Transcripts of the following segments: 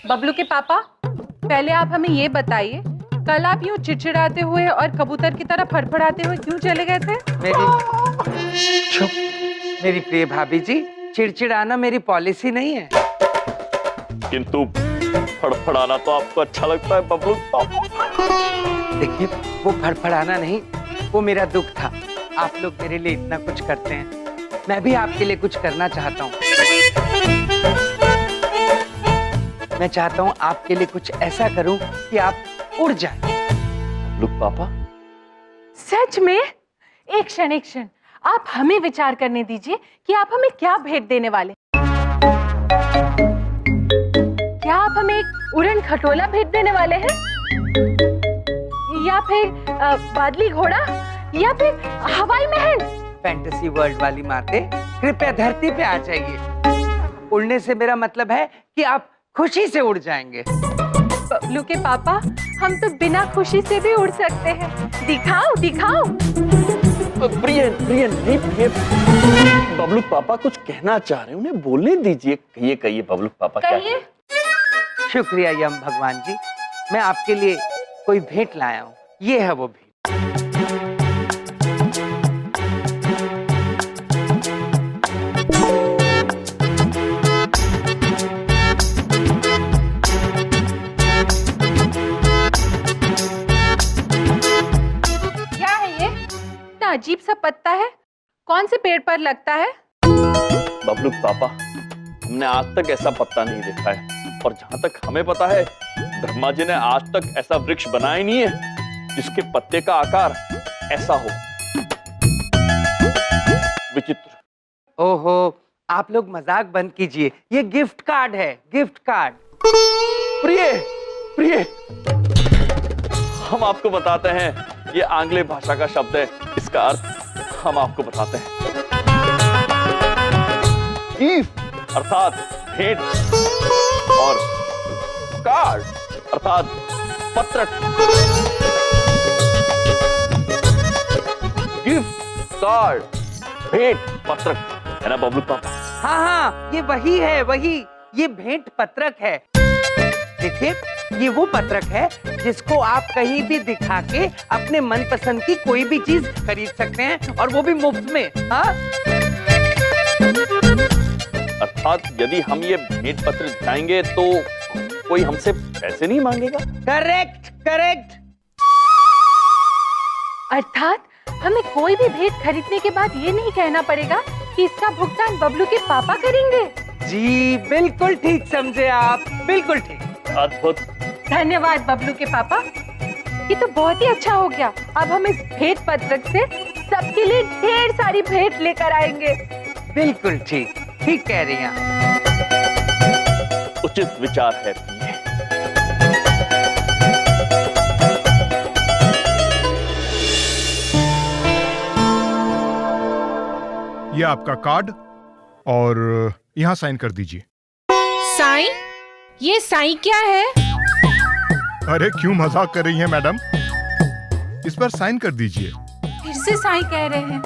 बबलू के पापा, पहले आप हमें ये बताइए, कल आप यूं चिड़चिड़ाते हुए और कबूतर की तरह फड़फड़ाते हुए क्यों चले गए थे? मेरी प्रिय भाभी जी, चिड़चिड़ाना मेरी पॉलिसी नहीं है। किंतु फड़फड़ाना तो आपको अच्छा लगता है बबलू पापा। देखिए, वो फड़फड़ाना नहीं, वो मेरा दुख था। आप लोग मेरे लिए इतना कुछ करते हैं, मैं भी आपके लिए कुछ करना चाहता हूँ। मैं चाहता हूँ आपके लिए कुछ ऐसा करूँ कि आप उड़ जाएं। बबलू पापा, सच में? एक क्षण, आप हमें विचार करने दीजिए कि आप हमें क्या भेंट देने वाले। क्या आप हमें एक उड़न खटोला भेंट देने वाले हैं, या फिर बादली घोड़ा, या फिर हवाई महल? फैंटेसी वर्ल्ड वाली माते, कृपया धरती पे आ जाइए। उड़ने से मेरा मतलब है कि आप खुशी से उड़ जाएंगे। बबलू के पापा, हम तो बिना खुशी से भी उड़ सकते हैं। दिखाओ दिखाओ। प्रिय नहीं प्रिय, बबलू पापा कुछ कहना चाह रहे हैं, उन्हें बोलने दीजिए। कहिए बबलू पापा, क्या कहिए। शुक्रिया यम भगवान जी, मैं आपके लिए कोई भेंट लाया हूँ। ये है वो भेंट। क्या है ये? इतना अजीब सा पत्ता है, कौन से पेड़ पर लगता है? बबलू पापा, हमने आज तक ऐसा पत्ता नहीं देखा है, और जहां तक हमें पता है, ब्रह्मा जी ने आज तक ऐसा वृक्ष बनाया ही नहीं है जिसके पत्ते का आकार ऐसा हो। विचित्र। ओहो, आप लोग मजाक बंद कीजिए, ये गिफ्ट कार्ड है, गिफ्ट कार्ड। प्रिय, हम आपको बताते हैं, ये आंग्ले भाषा का शब्द है, इसका अर्थ हम आपको बताते हैं। गिफ्ट अर्थात भेंट, और कार्ड अर्थात पत्रक। गिफ्ट, कार्ड, भेंट, पत्रक, है ना बबलू पापा? हाँ, ये वही है, वही, ये भेंट पत्रक है। देखिए, ये वो पत्रक है जिसको आप कहीं भी दिखा के अपने मनपसंद की कोई भी चीज खरीद सकते हैं, और वो भी मुफ्त में। हाँ, अर्थात यदि हम ये भेंट पत्र दिखाएंगे तो कोई हमसे पैसे नहीं मांगेगा। Correct correct. अर्थात हमें कोई भी भेंट खरीदने के बाद ये नहीं कहना पड़ेगा कि इसका भुगतान बबलू के पापा करेंगे। जी बिल्कुल ठीक समझे आप, बिल्कुल ठीक। अद्भुत। धन्यवाद बबलू के पापा, ये तो बहुत ही अच्छा हो गया। अब हम इस भेंट पत्रक से सबके लिए ढेर सारी भेंट लेकर आएंगे। बिल्कुल ठीक, ठीक कह रही हैं। उचित विचार है प्रिय। ये आपका कार्ड, और यहाँ साइन कर दीजिए। साइन? ये साइन क्या है? अरे क्यों मजाक कर रही हैं मैडम, इस पर साइन कर दीजिए। फिर से साई कह रहे हैं।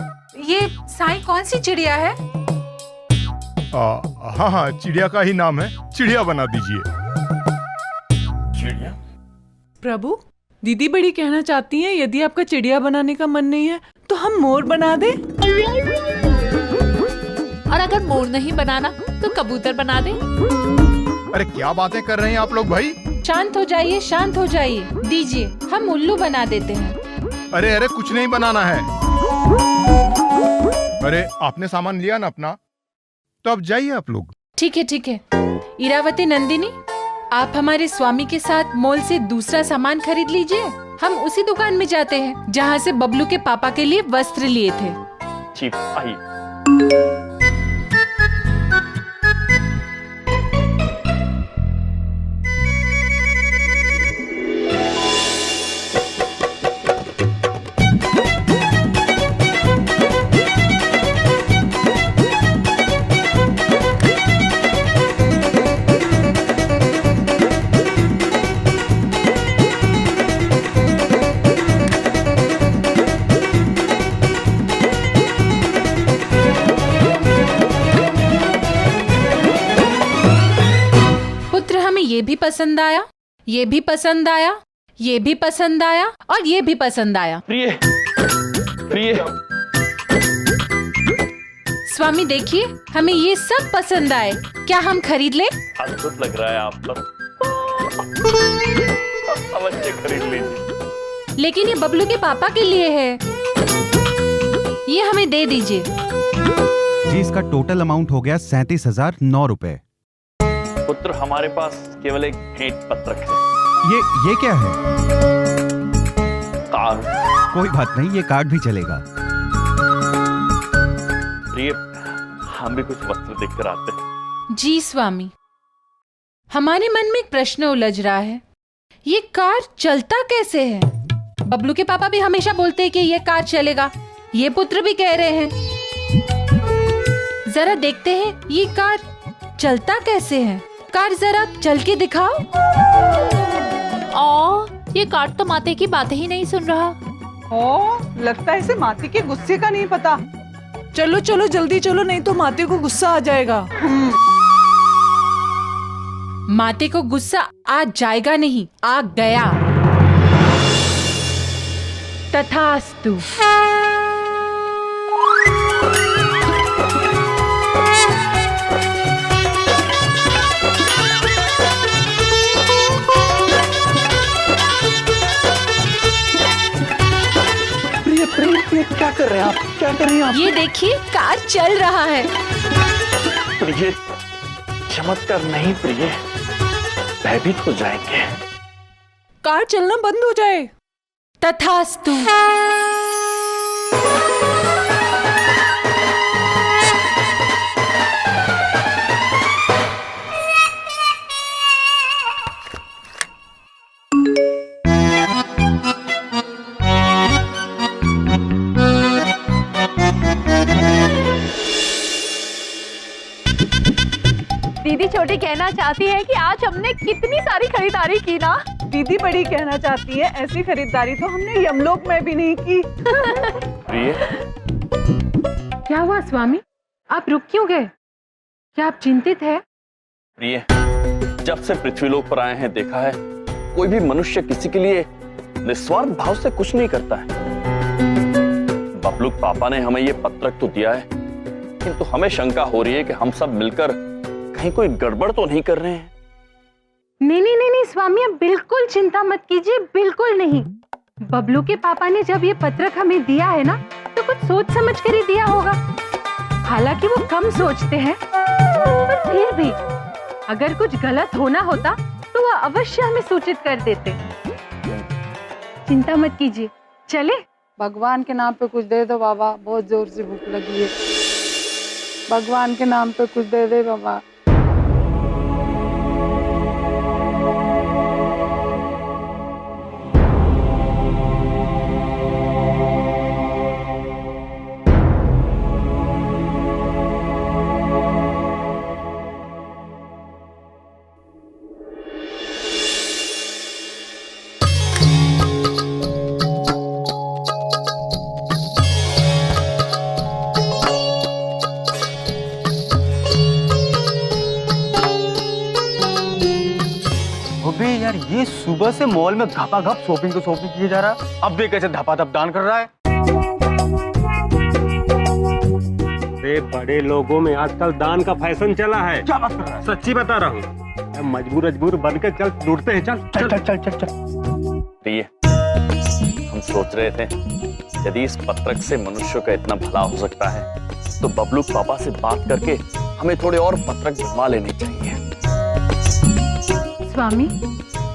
ये साई कौन सी चिड़िया है? हाँ, चिड़िया का ही नाम है, चिड़िया बना दीजिए। चिड़िया? प्रभु, दीदी बड़ी कहना चाहती हैं, यदि आपका चिड़िया बनाने का मन नहीं है तो हम मोर बना दे। और अगर मोर नहीं बनाना तो कबूतर बना दे। अरे क्या बातें कर रहे हैं आप लोग भाई? शांत हो जाइए, शांत हो जाइए। दीजिए, हम उल्लू बना देते हैं। अरे कुछ नहीं बनाना है। अरे आपने सामान लिया ना अपना, तो अब जाइए आप लोग। ठीक है, ठीक है। इरावती, नंदिनी, आप हमारे स्वामी के साथ मॉल से दूसरा सामान खरीद लीजिए। हम उसी दुकान में जाते हैं जहाँ से बबलू के पापा के लिए वस्त्र लिए थे। जी आइए। पसंद आया, ये भी पसंद आया, ये भी पसंद आया और ये भी पसंद आया। प्रिय, प्रिय, स्वामी देखिए, हमें ये सब पसंद आए, क्या हम खरीद ले? अद्भुत लग रहा है आप पर। अवश्य खरीद लीजिए। लेकिन ये बबलू के पापा के लिए है, ये हमें दे दीजिए। जी, इसका टोटल अमाउंट हो गया 37,009 रुपए। पुत्र, हमारे पास केवल एक भेंट पत्रक है। ये क्या है? कार्ड। कोई बात नहीं, ये कार्ड भी चलेगा। प्रिय, हम भी कुछ वस्त्र देखकर आते हैं। जी स्वामी, हमारे मन में एक प्रश्न उलझ रहा है, ये कार चलता कैसे है? बबलू के पापा भी हमेशा बोलते हैं कि ये कार चलेगा, ये पुत्र भी कह रहे हैं। जरा देखते हैं ये कार चलता कैसे है। कार जरा चल के दिखाओ। ये कार्ड तो माते की बातें ही नहीं सुन रहा। लगता है इसे माते के गुस्से का नहीं पता। चलो चलो जल्दी चलो, नहीं तो माते को गुस्सा आ जाएगा। माते को गुस्सा आ जाएगा नहीं, आ गया। तथास्तु। क्या कर रहे हैं आप? क्या कर रही हैं आप? ये देखिए, कार चल रहा है। प्रिय, चमत्कार नहीं प्रिय, भयभीत हो जाएंगे। कार चलना बंद हो जाए। तथास्तु। दीदी छोटी कहना चाहती है कि आज हमने कितनी सारी खरीदारी की ना। दीदी बड़ी कहना चाहती है, ऐसी खरीदारी तो हमने यमलोक में भी नहीं की। प्रिय, क्या हुआ स्वामी, आप रुक क्यों गए? क्या आप चिंतित हैं? प्रिय, जब से पृथ्वीलोक पर आए हैं देखा है कोई भी मनुष्य किसी के लिए निस्वार्थ भाव से कुछ नहीं करता है। बबलू पापा ने हमें ये पत्रक तो दिया है, किंतु हमें शंका हो रही है कि हम सब मिलकर कहीं कोई गड़बड़ तो नहीं कर रहे हैं। नहीं नहीं नहीं नहीं स्वामी, आप बिल्कुल चिंता मत कीजिए, बिल्कुल नहीं। बबलू के पापा ने जब ये पत्रक हमें दिया है ना, तो कुछ सोच समझ कर ही दिया होगा। हालांकि वो कम सोचते हैं, पर फिर भी अगर कुछ गलत होना होता तो वो अवश्य हमें सूचित कर देते। चिंता मत कीजिए, चले। भगवान के नाम पे कुछ दे दो बाबा, बहुत जोर से भूख लगी है। भगवान के नाम पे कुछ दे दे बाबा। अबे यार, ये सुबह से मॉल में घपाघप शॉपिंग किए जा रहा है, अब देख कैसे धपाधप दान कर रहा है। बड़े लोगों में आजकल दान का फैशन चला है। क्या बात कर रहा है? सच्ची बता रहा हूँ, मजबूर बनकर चल लूटते हैं। चल चल चल चल चल चल। प्रिय, हम सोच रहे थे यदि इस पत्रक से मनुष्य का इतना भला हो सकता है तो बबलू पापा से बात करके हमें थोड़े और पत्रक बनवा लेने चाहिए। स्वामी,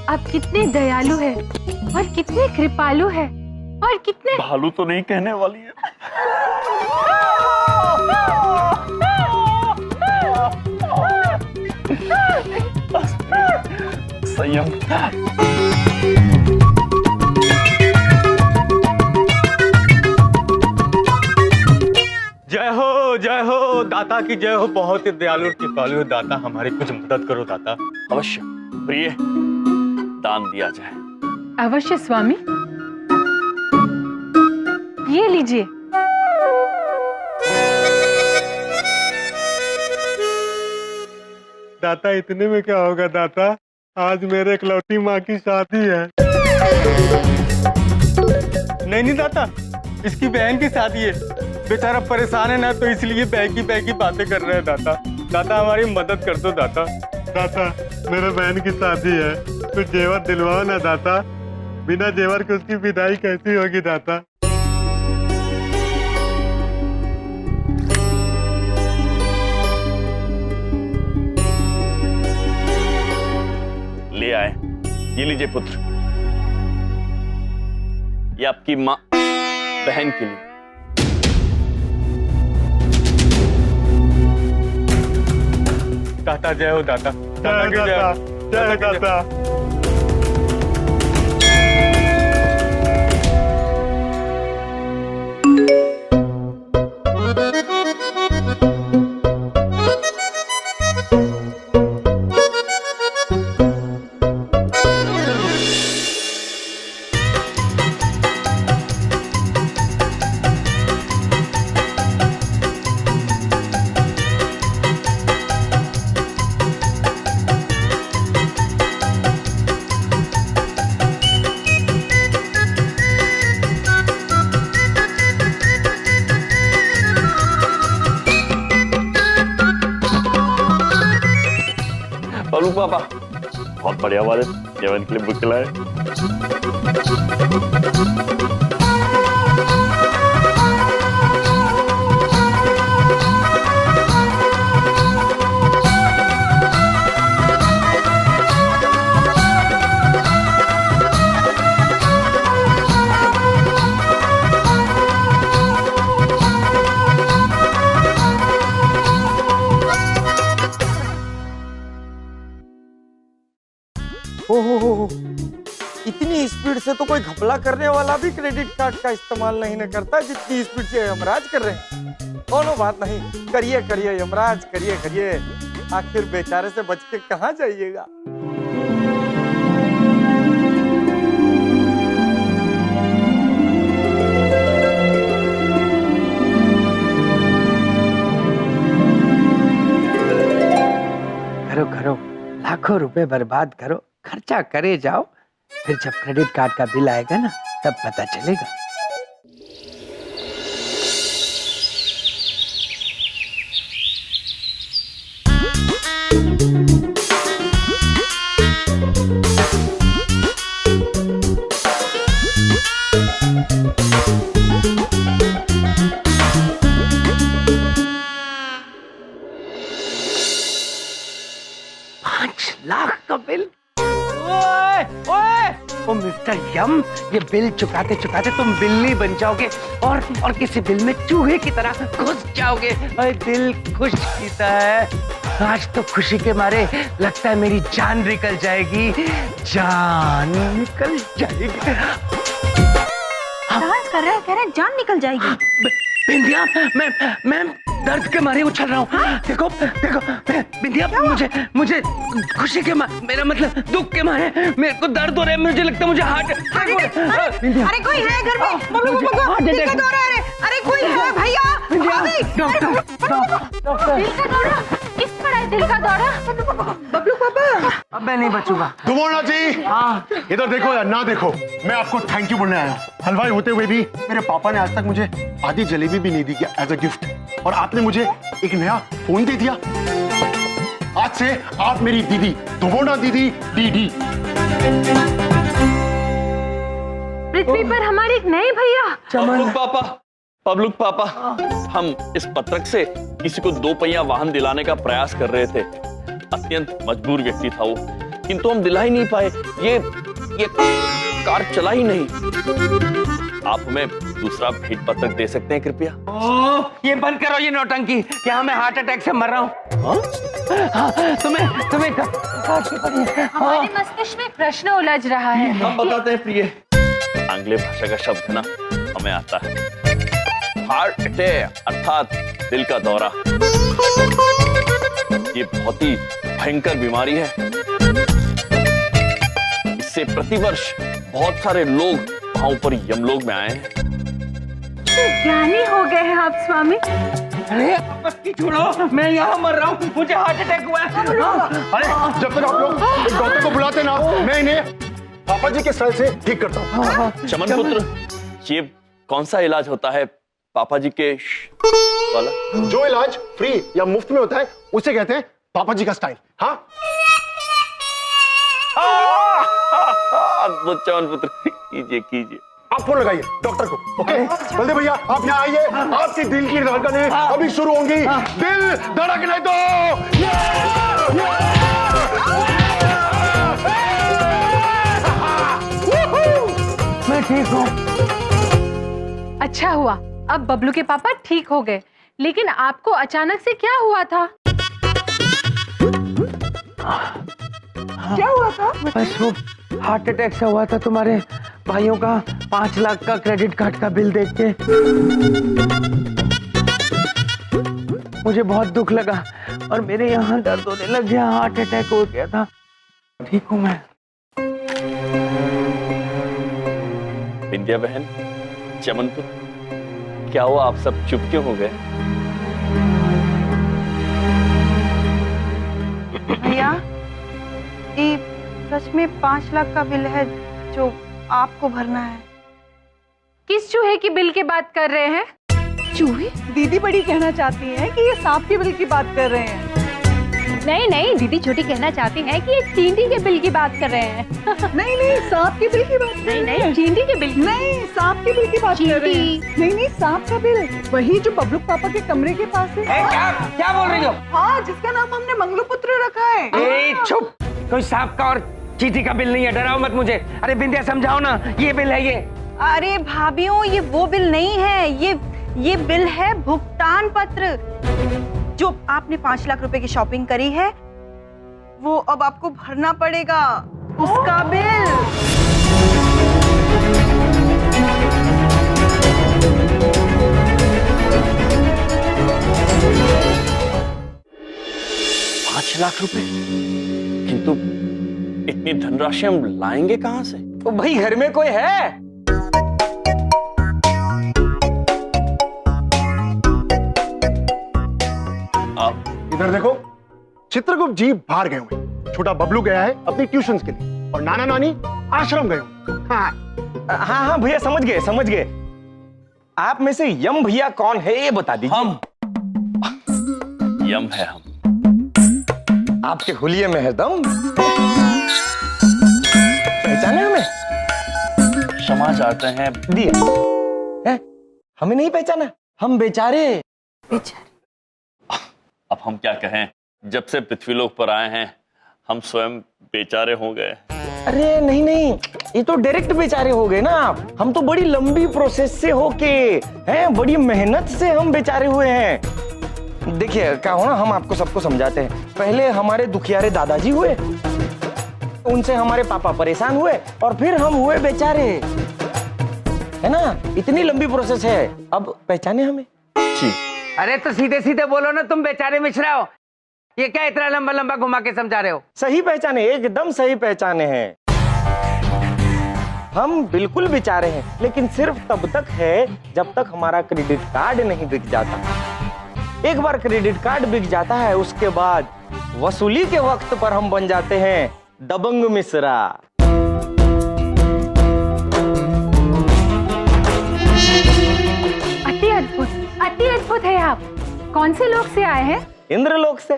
आप कितने दयालु हैं और कितने कृपालु हैं और कितने भालू तो नहीं कहने वाली है। संयम। जय हो दाता की जय हो। बहुत ही दयालु और कृपालु हो दाता, हमारी कुछ मदद करो दाता। अवश्य प्रिय, दान दिया जाए। अवश्य स्वामी, ये लीजिए। दाता इतने में क्या होगा दाता? आज मेरे इकलौती माँ की शादी है। नहीं दाता, इसकी बहन की शादी है। बेचारा परेशान है ना, तो इसलिए बहन की बातें कर रहे हैं दाता। दाता हमारी मदद कर दो दाता। दाता मेरे बहन की शादी है, कुछ जेवर दिलवाओ ना दाता। बिना जेवर के उसकी विदाई कैसी होगी दाता? ले आए, ये लीजिए पुत्र, ये आपकी माँ बहन के लिए। दाता जय हो दाता। दाता की जय हो। जय दाता। बबलू पापा बहुत बढ़िया वाले जेवन के लिए बुक लाए। हो इतनी स्पीड से तो कोई घपला करने वाला भी क्रेडिट कार्ड का इस्तेमाल नहीं न करता जितनी स्पीड से यमराज कर रहे हैं। कोनो बात नहीं, करिए करिए यमराज, करिए करिए। आखिर बेचारे से बच के कहाँ जाइएगा। करो करो, लाखों रुपए बर्बाद करो, खर्चा करे जाओ, फिर जब क्रेडिट कार्ड का बिल आएगा ना तब पता चलेगा। ₹5,00,000 का बिल। ओए ओए ओ मिस्टर यम, ये बिल चुकाते चुकाते तुम बिल्ली बन जाओगे और किसी बिल में चूहे की तरह घुस जाओगे। अरे दिल खुश जीता है, आज तो खुशी के मारे लगता है मेरी जान निकल जाएगी, जान निकल जाएगी। डांस कर रहा है, कह रहा है जान निकल जाएगी। बिंदिया, मैं दर्द के मारे उछल रहा हूँ। देखो देखो बिंदिया, मुझे खुशी के मारे, मेरा मतलब दुख के मारे मेरे को दर्द हो रहा है। मुझे लगता है मुझे हार्ट अरे कोई है घर में? अरे कोई है भैया? डॉक्टर, दिल का दौरा, किस पड़ा है दिल का दौरा? बबलू पापा, अब मैं नहीं बचूंगा। दुमोना जी, हाँ इधर देखो या ना देखो, मैं आपको थैंक यू बोलने आया हूँ। हलवाई होते हुए भी मेरे पापा ने आज तक मुझे आधी जलेबी भी नहीं दी एज अ गिफ्ट, और आपने मुझे एक नया फोन दे दिया। आज से आप मेरी दीदी, दुमोना दीदी डीडी। पृथ्वी पर हमारे एक नए भैया। पबलुक पापा, हम इस पत्रक से किसी को 2 पहिया वाहन दिलाने का प्रयास कर रहे थे। अत्यंत मजबूर व्यक्ति था वो, किंतु हम दिला ही नहीं पाए। ये कार चला ही नहीं। आप हमें दूसरा भेंट पत्रक दे सकते हैं कृपया? ये बंद करो ये नौटंकी। क्या मैं हार्ट अटैक से मर रहा हूँ? तुम्हें हमारे मस्तिष्क में प्रश्न उलझ रहा है। हम बताते हैं प्रिय, आंग्ल भाषा का शब्द है ना, हमें आता है। हार्ट अटैक अर्थात दिल का दौरा, ये बहुत ही भयंकर बीमारी है। इससे प्रतिवर्ष बहुत सारे लोग वहां ऊपर यमलोक में आए हैं। ज्ञानी हो गए हैं आप स्वामी। अरे पत्ती छोड़ो, मैं यहाँ मर रहा हूँ, मुझे हार्ट अटैक हुआ है। अरे जब तक आप लोग एक डॉक्टर को बुलाते ना, मैं इन्हें पापा जी के स्टाइल से ठीक करता हूँ। चमन पुत्र, ये कौन सा इलाज होता है पापा जी के वाला? जो इलाज फ्री या मुफ्त में होता है उसे कहते हैं पापा जी का स्टाइल। हाँ चमन पुत्र, कीजिए कीजिए। आप फोन लगाइए डॉक्टर को। ओके बलदेव भैया, आप यहाँ आइए। आपकी दिल की धड़कनें अभी शुरू होंगी। दिल धड़कने दो। मैं ठीक हूँ। अच्छा हुआ, अब बबलू के पापा ठीक हो गए। लेकिन आपको अचानक से क्या हुआ था? क्या हुआ था? बस वो हार्ट अटैक से हुआ था। तुम्हारे भाइयों का 5 लाख का क्रेडिट कार्ड का बिल देख के मुझे बहुत दुख लगा और मेरे यहाँ दर्द होने लग गया। हार्ट अटैक हो गया था। ठीक हूँ मैं। विंध्या बहन, चमन पुत्र, क्या हुआ? आप सब चुप क्यों हो गए? भैया, ये सच में 5 लाख का बिल है जो आपको भरना है। किस चूहे की बिल की बात कर रहे हैं? चूहे? दीदी बड़ी कहना चाहती है कि ये सांप के बिल की बात कर रहे हैं। नहीं नहीं, दीदी छोटी कहना चाहती है कि ये चींटी के बिल की बात कर रहे हैं। नहीं नहीं, सांप के बिल की बात नहीं नहीं, चींटी के बिल। नहीं, सांप के बिल की बात कर रहे हैं। नहीं नहीं, सांप का बिल, वही जो बबलू पापा के कमरे के पास है। क्या बोल रही हो? हाँ, जिसका नाम हमने मंगलपुत्र रखा है। ए, चुप। कोई सांप का और चींटी का बिल नहीं है। डराओ मत मुझे। अरे बिंदिया, समझाओ ना, ये बिल है ये। अरे भाभियों, ये वो बिल नहीं है। ये बिल है भुगतान पत्र। जो आपने 5 लाख रुपए की शॉपिंग करी है, वो अब आपको भरना पड़ेगा, उसका बिल। 5 लाख रुपए? किंतु इतनी धनराशि हम लाएंगे कहां से? तो भाई घर में कोई है? इधर देखो, चित्रगुप्त जी बाहर गए हुए, छोटा बबलू गया है अपनी ट्यूशन के लिए और नाना नानी आश्रम गए हुए। हाँ हाँ भैया, समझ गए। आप में से यम भैया कौन है ये बता दीजिए। हम यम है। हम आपके हुलिये में है दम। पहचाने हमें? क्षमा चाहते हैं। दिया हमें नहीं पहचाना? हम बेचारे। अब हम क्या कहें, जब से पृथ्वीलोक पर आए हैं हम स्वयं बेचारे हो गए। अरे नहीं, ये तो डायरेक्ट बेचारे हो गए ना आप। हम तो बड़ी लंबी प्रोसेस से होके हैं, बड़ी मेहनत से हम बेचारे हुए हैं। देखिए क्या हो ना, हम आपको सबको समझाते हैं। पहले हमारे दुखियारे दादाजी हुए, उनसे हमारे पापा परेशान हुए और फिर हम हुए बेचारे, है ना? इतनी लंबी प्रोसेस है। अब पहचाने हमें? जी। अरे तो सीधे सीधे बोलो ना, तुम बेचारे मिश्रा हो। ये क्या इतना लंबा लंबा घुमा के समझा रहे हो? सही पहचाने, एकदम सही पहचाने हैं। हम बिल्कुल बेचारे हैं, लेकिन सिर्फ तब तक है जब तक हमारा क्रेडिट कार्ड नहीं बिक जाता। एक बार क्रेडिट कार्ड बिक जाता है, उसके बाद वसूली के वक्त पर हम बन जाते हैं दबंग मिश्रा। अति अद्भुत है आप। कौन से लोक से आए हैं? इंद्रलोक से।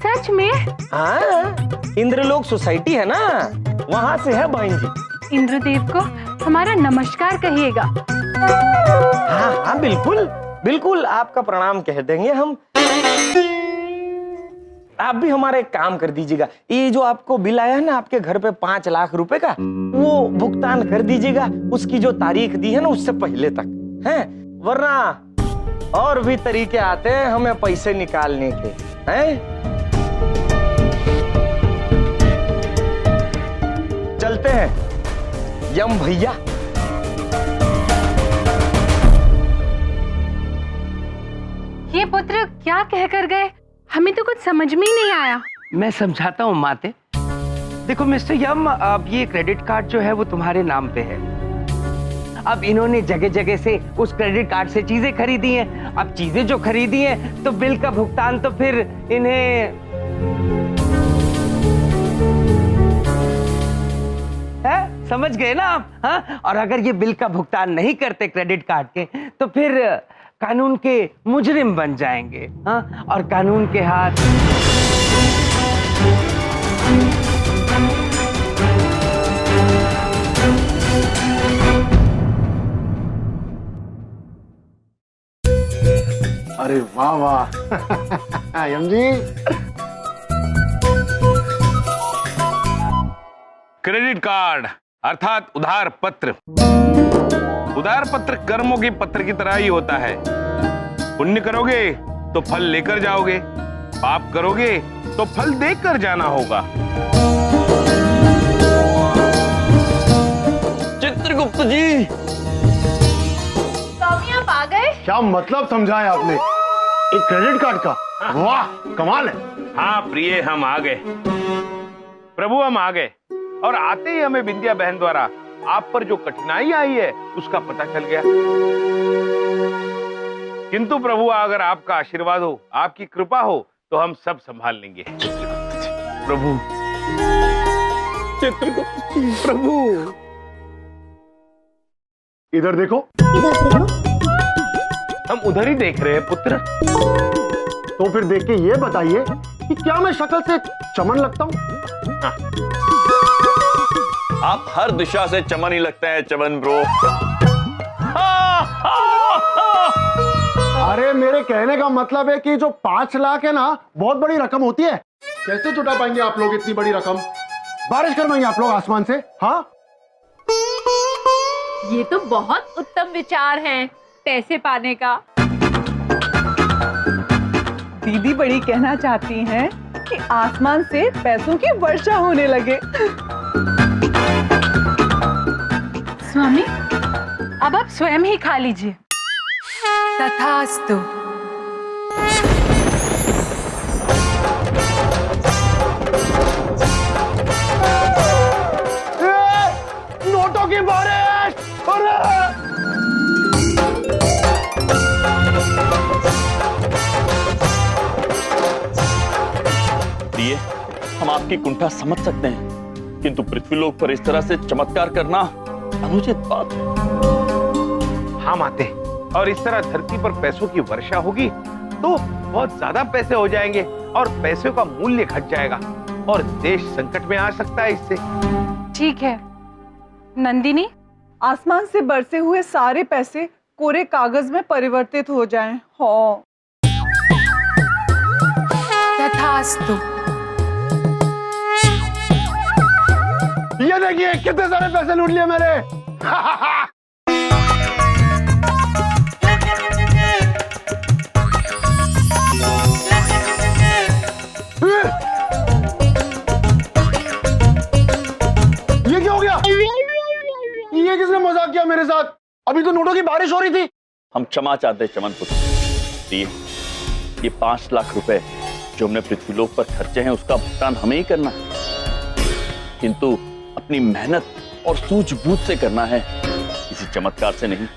सच में? हाँ, इंद्रलोक सोसाइटी है ना, वहाँ से है बहन जी। इंद्रदेव को हमारा नमस्कार कहिएगा। हाँ बिल्कुल आपका प्रणाम कह देंगे हम। आप भी हमारा एक काम कर दीजिएगा, ये जो आपको बिल आया है ना आपके घर पे 5 लाख रुपए का, वो भुगतान कर दीजिएगा उसकी जो तारीख दी है ना उससे पहले तक, हैं? वरना और भी तरीके आते हैं हमें पैसे निकालने के, हैं? चलते हैं यम भैया। ये पुत्र क्या कहकर गए? हमें तो कुछ समझ में ही नहीं आया। मैं समझाता हूँ माते। देखो मिस्टर यम, अब ये क्रेडिट कार्ड जो है वो तुम्हारे नाम पे है। अब इन्होंने जगह जगह से उस क्रेडिट कार्ड से चीजें खरीदी हैं। अब चीजें जो खरीदी हैं तो बिल का भुगतान तो फिर इन्हें है, समझ गए ना आप? हाँ, और अगर ये बिल का भुगतान नहीं करते क्रेडिट कार्ड के तो फिर कानून के मुजरिम बन जाएंगे। हाँ, और कानून के हाथ अरे वाह वाह यम जी। क्रेडिट कार्ड अर्थात उधार पत्र। उधार पत्र कर्मों के पत्र की तरह ही होता है। पुण्य करोगे तो फल लेकर जाओगे, पाप करोगे तो फल देकर जाना होगा। चित्रगुप्त जी, स्वामी आप आ गए? क्या मतलब समझाया आपने? एक क्रेडिट कार्ड का? वाह, कमाल है। हाँ प्रिय, हम आ गए। प्रभु हम आ गए, और आते ही हमें बिंदिया बहन द्वारा आप पर जो कठिनाई आई है उसका पता चल गया। किंतु प्रभु अगर आपका आशीर्वाद हो, आपकी कृपा हो तो हम सब संभाल लेंगे। प्रभु, चित्रगुप्त जी, प्रभु इधर देखो। हम उधर ही देख रहे हैं पुत्र। तो फिर देख के ये बताइए कि क्या मैं शक्ल से चमन लगता हूँ? हाँ। आप हर दिशा से चमन ही लगते हैं, चमन ब्रो। अरे मेरे कहने का मतलब है कि जो 5 लाख है ना, बहुत बड़ी रकम होती है। कैसे जुटा पाएंगे आप लोग इतनी बड़ी रकम? बारिश करवाएंगे आप लोग आसमान से? हाँ, ये तो बहुत उत्तम विचार है पैसे पाने का। दीदी बड़ी कहना चाहती हैं कि आसमान से पैसों की वर्षा होने लगे। स्वामी, अब आप स्वयं ही खा लीजिए। तथास्तु। नोटों की बारिश। दिए, हम आपकी कुंठा समझ सकते हैं, किंतु पृथ्वीलोक पर इस तरह से चमत्कार करना अनुचित बात है। हाँ माते, और इस तरह धरती पर पैसों की वर्षा होगी तो बहुत ज्यादा पैसे हो जाएंगे और पैसों का मूल्य घट जाएगा और देश संकट में आ सकता है इससे। ठीक है नंदिनी, आसमान से बरसे हुए सारे पैसे कोरे कागज में परिवर्तित हो जाएं। हाँ। तथास्तु। ये देखिए कितने सारे पैसे लूट लिए मैंने। ये क्या हो गया? ये किसने मजाक किया मेरे साथ? अभी तो नोटों की बारिश हो रही थी। हम क्षमा चाहते हैं चमन पुत्र। दिए, ये 5 लाख रुपए जो हमने पृथ्वीलोक पर खर्चे हैं उसका भुगतान हमें ही करना है, किंतु अपनी मेहनत और सूझबूझ से करना है, किसी चमत्कार से नहीं।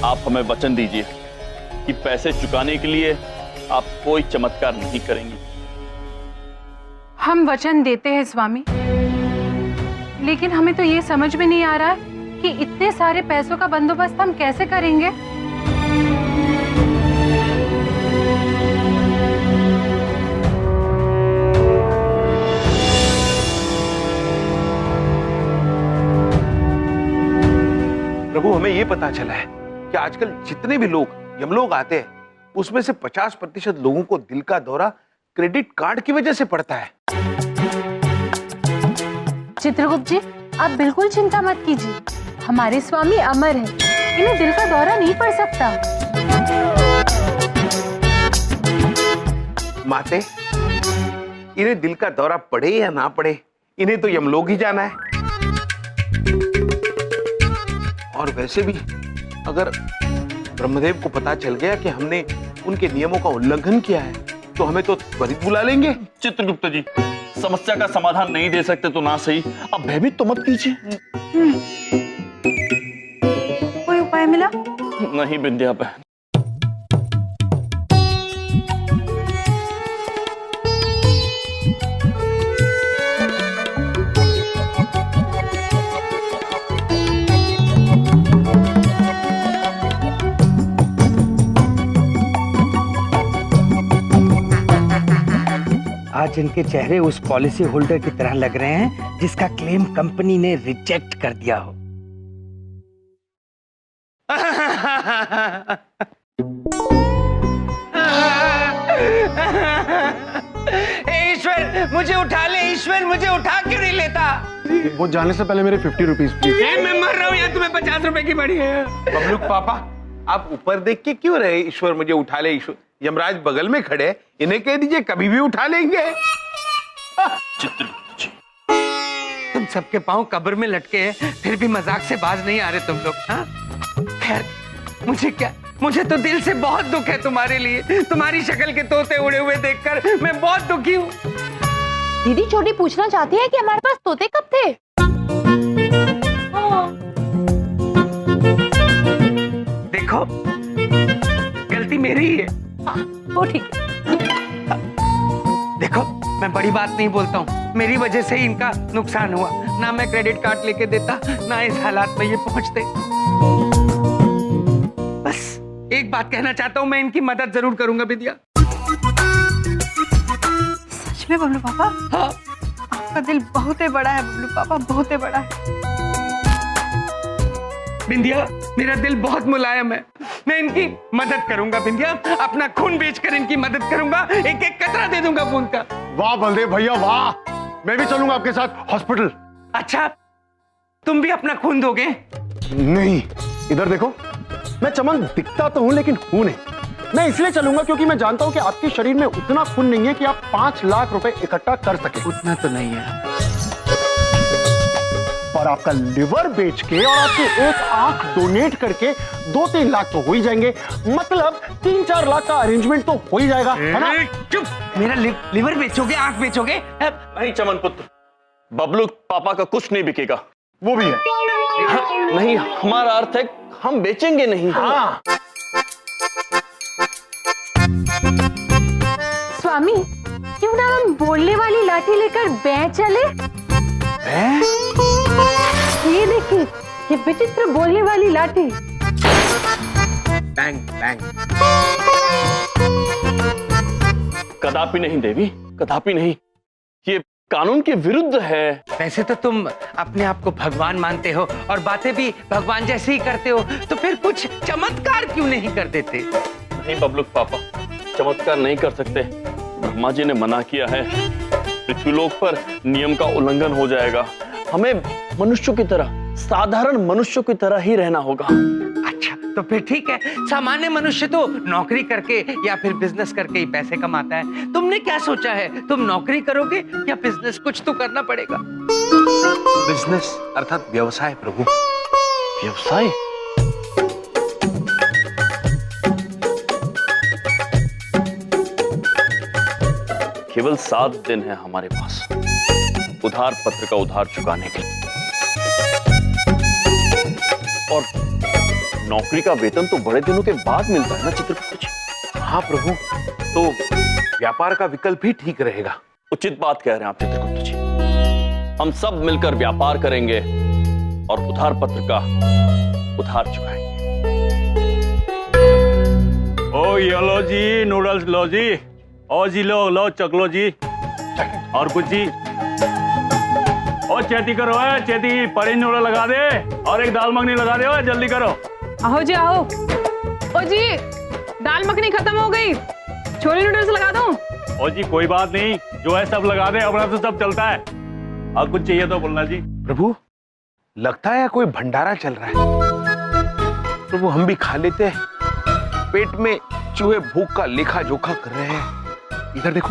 आप हमें वचन दीजिए कि पैसे चुकाने के लिए आप कोई चमत्कार नहीं करेंगी। हम वचन देते हैं स्वामी, लेकिन हमें तो ये समझ में नहीं आ रहा है कि इतने सारे पैसों का बंदोबस्त हम कैसे करेंगे। प्रभु, हमें ये पता चला है कि आजकल जितने भी लोग यमलोक आते हैं उसमें से 50% लोगों को दिल का दौरा क्रेडिट कार्ड की वजह से पड़ता है। चित्रगुप्त जी, आप बिल्कुल चिंता मत कीजिए, हमारे स्वामी अमर हैं, इन्हें दिल का दौरा नहीं पड़ सकता। माते, इन्हें दिल का दौरा पड़े या ना पड़े, इन्हें तो यमलोक ही जाना है। और वैसे भी अगर ब्रह्मदेव को पता चल गया कि हमने उनके नियमों का उल्लंघन किया है तो हमें तो त्वरित बुला लेंगे। चित्रगुप्त जी, समस्या का समाधान नहीं दे सकते तो ना सही, अब भयभीत तो मत कीजिए। कोई उपाय मिला? नहीं बिंदिया बहन। आज इनके चेहरे उस पॉलिसी होल्डर की तरह लग रहे हैं जिसका क्लेम कंपनी ने रिजेक्ट कर दिया हो। ईश्वर मुझे उठा ले, ईश्वर मुझे उठा क्यों नहीं लेता? वो जाने से पहले मेरे 50 रुपीज प्लीज। मैं मर रहा हूँ यार, तुम्हें 50 रुपए की पड़ी है। बबलू पापा, आप ऊपर देख के क्यों रहे? ईश्वर मुझे उठा ले, ईश्वर। यमराज बगल में खड़े, इन्हें कह दीजिए कभी भी उठा लेंगे। चित्रगुप्त जी, तुम सबके पांव कब्र में लटके हैं, फिर भी मजाक से बाज नहीं आ रहे तुम लोग। हाँ खैर, मुझे क्या, मुझे तो दिल से बहुत दुख है तुम्हारे लिए। तुम्हारी शक्ल के तोते उड़े हुए देखकर मैं बहुत दुखी हूँ। दीदी छोटी पूछना चाहती है कि हमारे पास तोते कब थे? देखो, गलती मेरी ही है। वो ठीक है। देखो, मैं बड़ी बात नहीं बोलता हूँ, मेरी वजह से ही इनका नुकसान हुआ। ना मैं क्रेडिट कार्ड लेके देता, ना इस हालात में ये पहुंचते। बस एक बात कहना चाहता हूँ, मैं इनकी मदद जरूर करूंगा विद्या। सच में बबलू पापा? हाँ। आपका दिल बहुत ही बड़ा है बबलू पापा, बहुत ही बड़ा है। बिंदिया, मेरा दिल बहुत मुलायम है, मैं इनकी मदद करूंगा बिंदिया। अपना खून बेचकर इनकी मदद करूंगा, एक एक कतरा दे दूंगा खून का। वाह बलदेव भैया वाह, मैं भी चलूंगा आपके साथ हॉस्पिटल। अच्छा, तुम भी अपना खून दोगे? नहीं, इधर देखो, मैं चमन दिखता तो हूं लेकिन हूं नहीं। मैं इसलिए चलूंगा क्योंकि मैं जानता हूं कि आपके शरीर में उतना खून नहीं है कि आप 5 लाख रुपए इकट्ठा कर सके। उतना तो नहीं है, पर आपका लिवर बेच के और आपकी एक आंख डोनेट करके 2-3 लाख तो हो ही जाएंगे। मतलब 3-4 लाख का अरेंजमेंट तो हो ही जाएगा, है ना? चुप, मेरा लिवर बेचोगे, आंख बेचोगे? नहीं चमन पुत्र, बबलू पापा का कुछ नहीं बिकेगा। वो भी है। हाँ, नहीं, हमारा अर्थ है हम बेचेंगे नहीं। हाँ। स्वामी, क्यों ना हम बोलने वाली लाठी लेकर बैं चले? ये देखिए, ये विचित्र बोलने वाली लाठी। Bang bang. कदापि नहीं देवी, कदापि नहीं, ये कानून के विरुद्ध है। वैसे तो तुम अपने आप को भगवान मानते हो और बातें भी भगवान जैसे ही करते हो, तो फिर कुछ चमत्कार क्यों नहीं कर देते? नहीं बबलू पापा, चमत्कार नहीं कर सकते। ब्रह्मा जी ने मना किया है, पृथ्वीलोक पर नियम का उल्लंघन हो जाएगा। हमें मनुष्यों की तरह, साधारण मनुष्यों की तरह ही रहना होगा। अच्छा, तो फिर ठीक है। सामान्य मनुष्य तो नौकरी करके या फिर बिजनेस करके ही पैसे कमाता है। तुमने क्या सोचा है, तुम नौकरी करोगे या बिजनेस? कुछ तो करना पड़ेगा। बिजनेस अर्थात व्यवसाय प्रभु। व्यवसाय? केवल 7 दिन है हमारे पास उधार पत्र का उधार चुकाने के लिए, और नौकरी का वेतन तो बड़े दिनों के बाद मिलता है ना चित्रगुप्त जी। हाँ प्रभु, तो व्यापार का विकल्प ही ठीक रहेगा। उचित बात कह रहे हैं आप चित्रगुप्त जी। हम सब मिलकर व्यापार करेंगे और उधार पत्र का उधार चुकाएंगे। ओ ये लो जी नूडल्स लो जी, ओ जी लो चकलो जी, और कुछ जी। ओ चेती करो है, चेती पनीर नूडल लगा दे और एक दाल मखनी लगा दे, जल्दी करो। आओ जी आओ। ओ जी, दाल मखनी खत्म हो गई, छोले नूडल्स लगा दो। ओ जी कोई बात नहीं, जो है सब लगा दे, अपना तो सब चलता है। और कुछ चाहिए तो बोलना जी। प्रभु, लगता है कोई भंडारा चल रहा है। प्रभु, हम भी खा लेते हैं। पेट में चूहे भूख का लेखा जोखा कर रहे हैं। इधर देखो,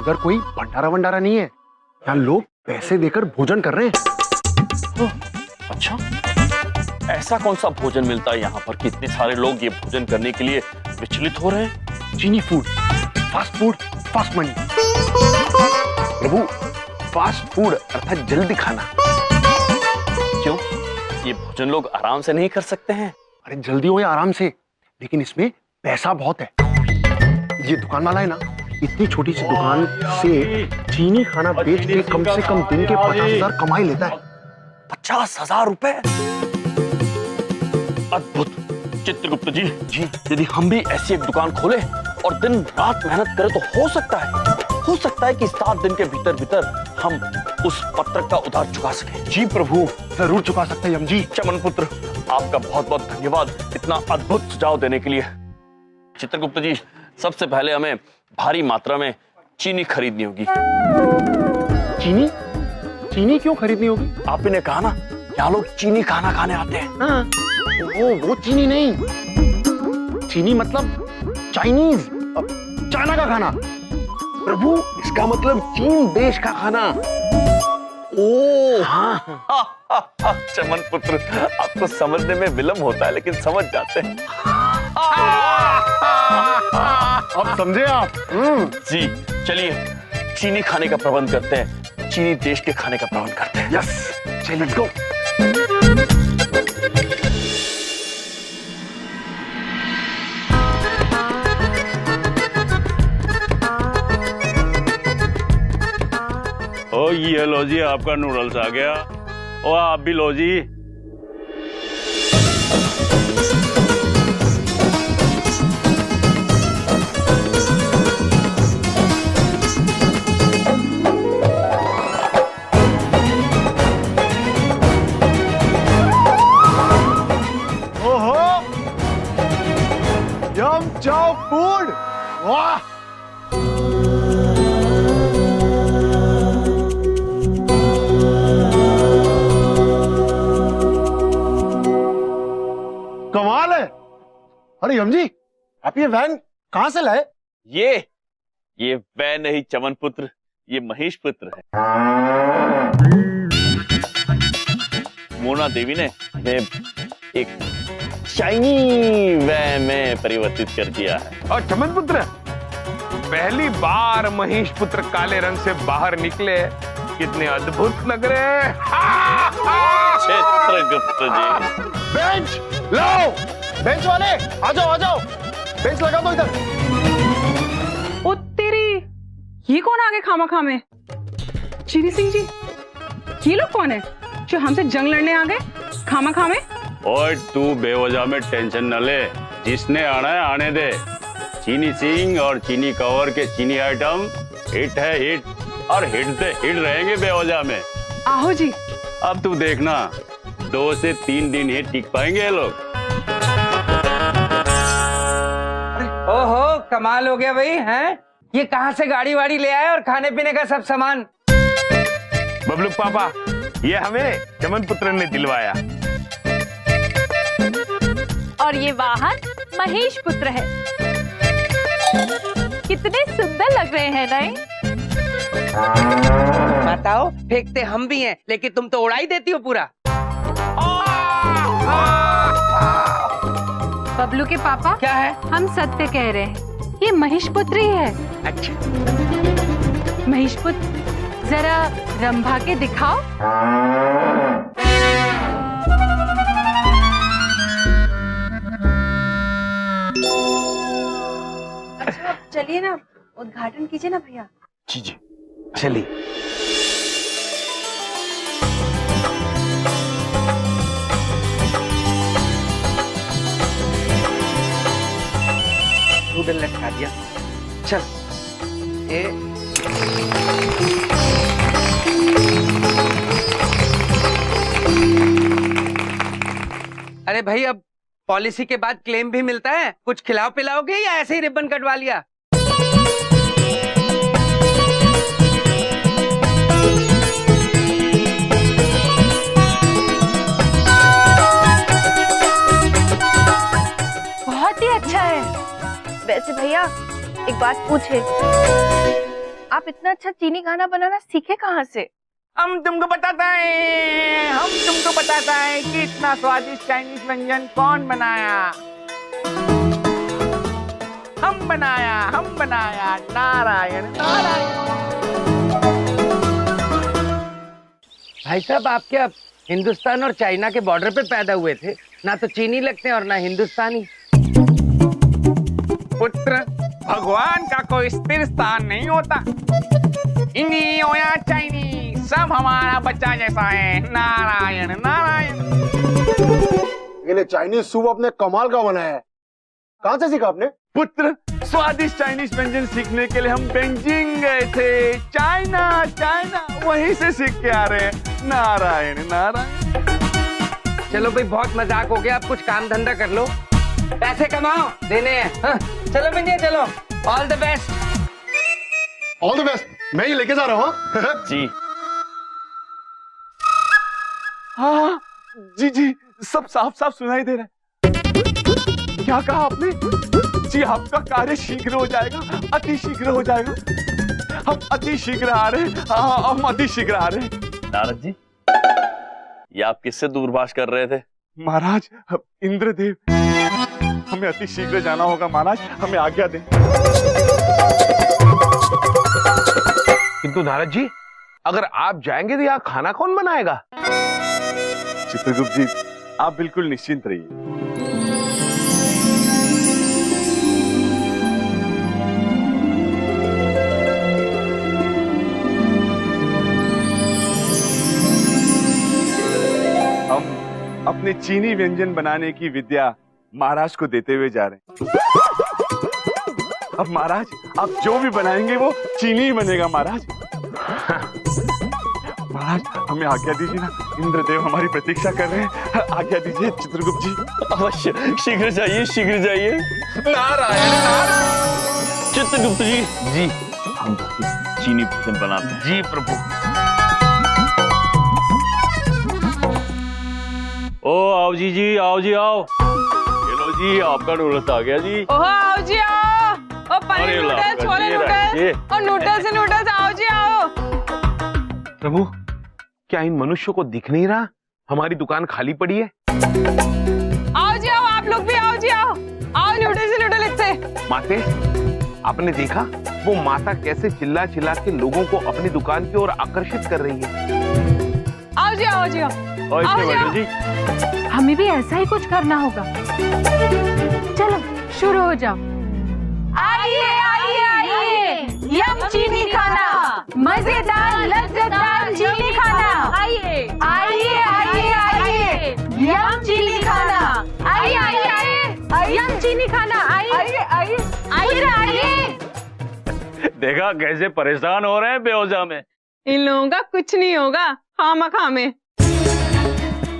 उधर कोई भंडारा वंडारा नहीं है, यहाँ लोग पैसे देकर भोजन कर रहे हैं। अच्छा, ऐसा कौन सा भोजन मिलता है यहाँ पर कि इतने सारे लोग ये भोजन करने के लिए विचलित हो रहे हैं? चीनी food, fast food, fast money. प्रभु, फास्ट फूड अर्थात जल्दी खाना। क्यों? ये भोजन लोग आराम से नहीं कर सकते हैं? अरे जल्दी हो या आराम से, लेकिन इसमें पैसा बहुत है। ये दुकान वाला है ना, इतनी छोटी सी दुकान से चीनी खाना बेच के कम से कम दिन के 50,000 कमाई लेता है। 50,000 रुपए? अद्भुत। चित्रगुप्त जी, यदि हम भी ऐसी एक दुकान खोले और दिन रात मेहनत करें तो हो सकता है कि 7 दिन के भीतर हम उस पत्रक का उधार चुका सकें। जी प्रभु, जरूर चुका सकते हैं हम जी। चमन पुत्र, आपका बहुत बहुत धन्यवाद इतना अद्भुत सुझाव देने के लिए। चित्रगुप्त जी, सबसे पहले हमें भारी मात्रा में चीनी खरीदनी होगी। चीनी क्यों खरीदनी होगी? आप ही ने कहा ना, यहाँ लोग चीनी खाना खाने आते हैं। हाँ। वो चीनी नहीं, चीनी मतलब चाइनीज, चाइना का खाना। प्रभु, इसका मतलब चीन देश का खाना। ओह हाँ। चमन पुत्र, आपको समझने में विलंब होता है लेकिन समझ जाते हैं। अब समझे आप? जी, चलिए चीनी खाने का प्रबंध करते हैं, चीनी देश के खाने का प्रबंध करते हैं। यस, चलिए लेट्स गो। ओ ये लो जी, आपका नूडल्स आ गया। ओ आप भी लो जी। ओहो, यम चाओ फूड, वाह। कमाल है। अरे यम जी, आप ये वैन कहां से लाए? ये वैन नहीं चमन पुत्र, ये महेश पुत्र है। मोना देवी ने एक शाइनी वैन में परिवर्तित कर दिया है। और चमन पुत्र, पहली बार महेश पुत्र काले रंग से बाहर निकले, कितने अद्भुत लग रहे हैं। चित्रगुप्त जी, बेंच लाओ, बेंच वाले आ जाओ, बेंच लगा दो इधर। ओ तेरी, ये कौन आ गए खामा में? चीनी सिंह जी, ये लोग कौन है जो हमसे जंग लड़ने आ गए खामा में? ओए तू बेवजह में टेंशन न ले, जिसने आना है आने दे। चीनी सिंह और चीनी कवर के चीनी आइटम हिट है हिट, और हिट से हिट रहेंगे बेवजह में। आहो जी। अब तू देखना, 2 से 3 दिन ही टिक पाएंगे ये लोग। ओहो, कमाल हो गया भाई, हैं? ये कहाँ से गाड़ी वाड़ी ले आए और खाने पीने का सब सामान? बबलू पापा, ये हमें चमन पुत्र ने दिलवाया। और ये वाहन महेश पुत्र है। कितने सुंदर लग रहे हैं नहीं? बताओ, फेंकते हम भी हैं, लेकिन तुम तो उड़ा ही देती हो पूरा। बबलू के पापा, क्या है? हम सत्य कह रहे हैं, ये महेश पुत्र ही है। अच्छा, महेश पुत्र, जरा रंभा के दिखाओ। अच्छा, चलिए ना, उद्घाटन कीजिए ना भैया। जी, चलिए। नूडल लटका दिया, चल। अरे भाई, अब पॉलिसी के बाद क्लेम भी मिलता है, कुछ खिलाओ पिलाओगे या ऐसे ही रिबन कटवा लिया? बहुत ही अच्छा है। वैसे भैया एक बात पूछे, आप इतना अच्छा चीनी खाना बनाना सीखे कहाँ से? हम तुमको बताता है कि इतना स्वादिष्ट चाइनीज व्यंजन कौन बनाया। हम बनाया, नारायण नारायण। भाई साहब आप क्या हिंदुस्तान और चाइना के बॉर्डर पे पैदा हुए थे? ना तो चीनी लगते और ना हिंदुस्तानी। पुत्र, भगवान का कोई स्थिर स्थान नहीं होता। हिंदी हो या चाइनी, सब हमारा बच्चा जैसा है। नारायण नारायण। ये चाइनीज सूप आपने कमाल का बनाया है, कहाँ से सीखा आपने? पुत्र, स्वादिष्ट चाइनीज व्यंजन सीखने के लिए हम बेजिंग गए थे। चाइना चाइना, वहीं से सीख के आ रहे हैं। नारायण नारायण। चलो भाई, बहुत मजाक हो गया, अब कुछ काम धंधा कर लो, पैसे कमाओ, देने हैं। हाँ, चलो मिनिया, चलो। All the best. All the best. मैं ही लेके जा रहा हूँ। जी हाँ जी जी, सब साफ साफ सुनाई दे रहा है। क्या कहा आपने? जी, आपका कार्य शीघ्र हो जाएगा, अति शीघ्र हो जाएगा। हम अति शीघ्र आ रहे हैं। हाँ, हम अति शीघ्र आ रहे हैं। नारद जी, ये आप किससे दूरभाष कर रहे थे? महाराज, इंद्रदेव। हमें अति शीघ्र जाना होगा महाराज, हमें आज्ञा दें। किंतु नारद जी, अगर आप जाएंगे तो यहाँ खाना कौन बनाएगा? चित्रगुप्त जी, आप बिल्कुल निश्चिंत रहिए। हम अपने चीनी व्यंजन बनाने की विद्या महाराज को देते हुए जा रहे हैं। अब महाराज, आप जो भी बनाएंगे वो चीनी ही बनेगा महाराज। महाराज, हमें आज्ञा दीजिए ना, इंद्रदेव हमारी प्रतीक्षा कर रहे हैं। आज्ञा दीजिए चित्रगुप्त जी। अवश्य, शीघ्र जाइए, शीघ्र जाइए। नारायण नारायण। चित्रगुप्त जी, जी हम चीनी भोजन बनाते हैं। जी प्रभु। ओ आओ जी, आओ जी, आओ। ये लो जी, आपका नूडल्स आ गया जी। ओह आओ जी आओ। ओ पनीर नूडल्स, छोले नूडल्स और नूडल्स ही नूडल्स। आओ जी आओ। प्रभु, क्या इन मनुष्यों को दिख नहीं रहा हमारी दुकान खाली पड़ी है? आओ जी आओ, आप लोग भी आओ जी आओ। आओ नूडल्स ही नूडल्स से। माते, आपने देखा वो माता कैसे चिल्ला चिल्ला के लोगों को अपनी दुकान की ओर आकर्षित कर रही है? आओ जी आओ जी आओ। जी, हमें भी ऐसा ही कुछ करना होगा। चलो शुरू हो जाओ। आइए आइए आइए, यम चीनी खाना, मजेदार लज्जतदार चीनी खाना। आइए आइए आइए आइए, यम चीनी खाना। आइए आइए आइए, यम चीनी खाना। आइए आइए आइए आइए। देखा कैसे परेशान हो रहे हैं बेवजह में। इन लोगों का कुछ नहीं होगा, खामा में।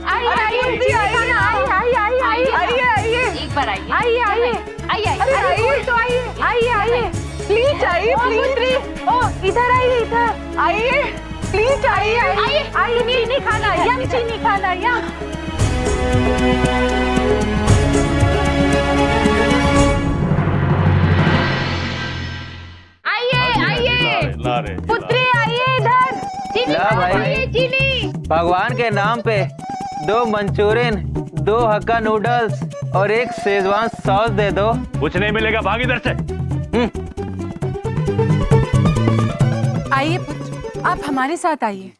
आइए आइए खाना। आइए आइए आइए आइए आइए, एक बार आइए। आइए आइए आइए आइए, तो आइए आइए आइए, प्लीज आइए, प्लीज। ओ इधर आइए, इधर आइए, प्लीज आइए आइए आइए। चीनी खाना, यम चीनी खाना, यम। आइए आइए, पुत्री आइए इधर। चीनी ला भाई, चीनी। भगवान के नाम पे 2 मंचूरियन, 2 हक्का नूडल्स और 1 शेजवान सॉस दे दो। कुछ नहीं मिलेगा, भाग इधर से। आइए पुत्र, आप हमारे साथ आइए।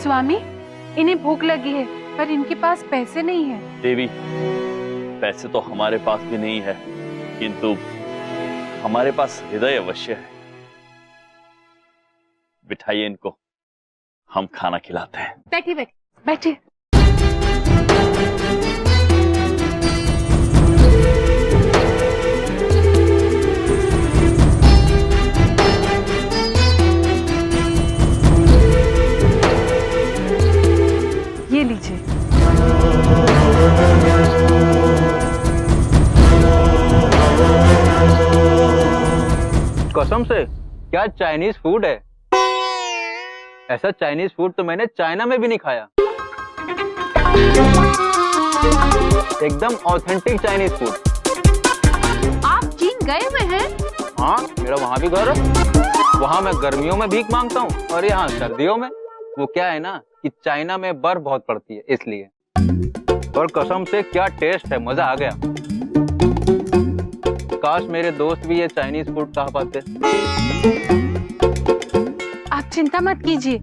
स्वामी, इन्हें भूख लगी है पर इनके पास पैसे नहीं है। देवी, पैसे तो हमारे पास भी नहीं है, किंतु हमारे पास हृदय अवश्य है। बिठाइए इनको, हम खाना खिलाते हैं। बैठिए बैठिए बैठिए। ये लीजिए। कसम से, क्या चाइनीज फूड है? ऐसा चाइनीज फूड तो मैंने चाइना में भी नहीं खाया। एकदम ऑथेंटिक चाइनीज फूड। आप चीन गए हुए हैं? हाँ, मेरा वहाँ भी घर है। वहाँ मैं गर्मियों में भीख मांगता हूँ और यहाँ सर्दियों में। वो क्या है ना कि चाइना में बर्फ बहुत पड़ती है इसलिए। और कसम से क्या टेस्ट है, मजा आ गया। काश मेरे दोस्त भी ये चाइनीज फूड खा पाते। आप चिंता मत कीजिए,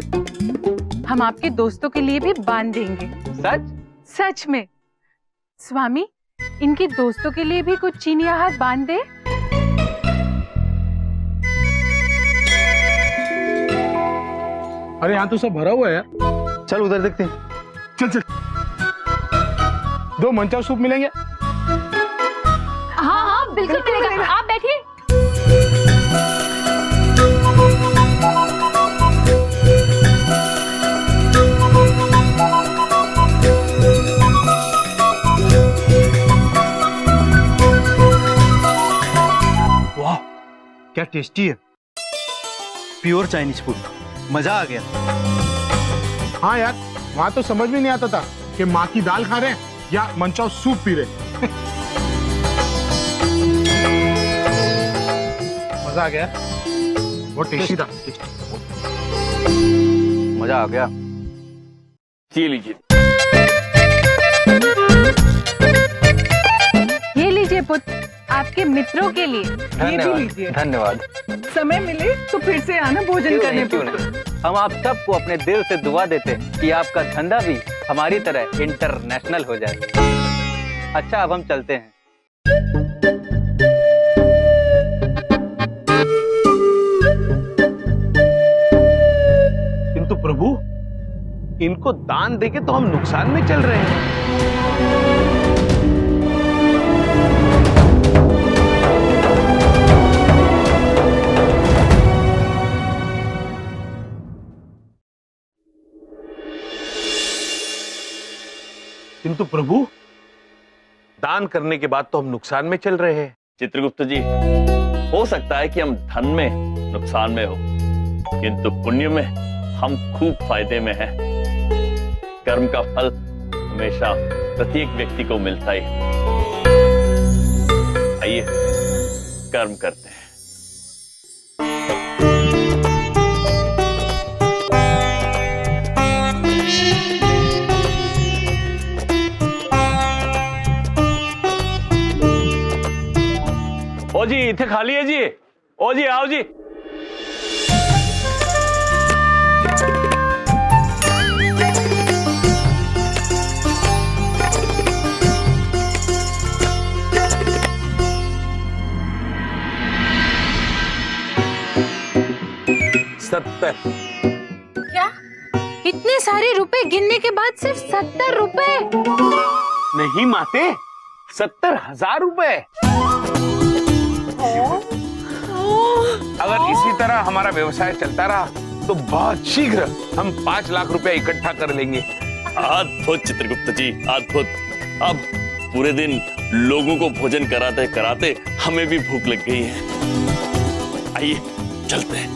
हम आपके दोस्तों के लिए भी बांध देंगे। सच? सच में। स्वामी, इनके दोस्तों के लिए भी कुछ चीनी आहार बांध दे। अरे यहाँ तो सब भरा हुआ है यार। चल उधर देखते हैं। चल चल। 2 मंचाव सूप मिलेंगे? हाँ हाँ बिल्कुल मिलेगा, आप बैठिए। वाह क्या टेस्टी है, प्योर चाइनीज फूड, मजा आ गया। हाँ यार, वहाँ तो समझ में नहीं आता था कि माँ की दाल खा रहे हैं या मंचाव सूप पी रहे। मजा आ गया, बहुत टेस्टी था। मजा आ गया। ये लीजिए। ये लीजिए पुत्र, आपके मित्रों के लिए। धन्यवाद धन्यवाद। समय मिले तो फिर से आना भोजन करने। क्यों नहीं? हम आप सबको अपने दिल से दुआ देते हैं कि आपका धंधा भी हमारी तरह इंटरनेशनल हो जाए। अच्छा अब हम चलते हैं। किंतु प्रभु, इनको दान देके तो हम नुकसान में चल रहे हैं। किंतु प्रभु, दान करने के बाद तो हम नुकसान में चल रहे हैं। चित्रगुप्त जी, हो सकता है कि हम धन में नुकसान में हो, किंतु पुण्य में हम खूब फायदे में हैं। कर्म का फल हमेशा प्रत्येक व्यक्ति को मिलता ही है। आइए कर्म करते हैं। ओ जी इथे खाली है जी। ओ जी आओ जी। क्या? इतने सारे रुपए गिनने के बाद सिर्फ 70 रुपए? नहीं माते, 70,000 रुपए। अगर इसी तरह हमारा व्यवसाय चलता रहा तो बहुत शीघ्र हम 5 लाख रुपया इकट्ठा कर लेंगे। अद्भुत चित्रगुप्त जी, अद्भुत। अब पूरे दिन लोगों को भोजन कराते कराते हमें भी भूख लग गई है। आइए चलते हैं।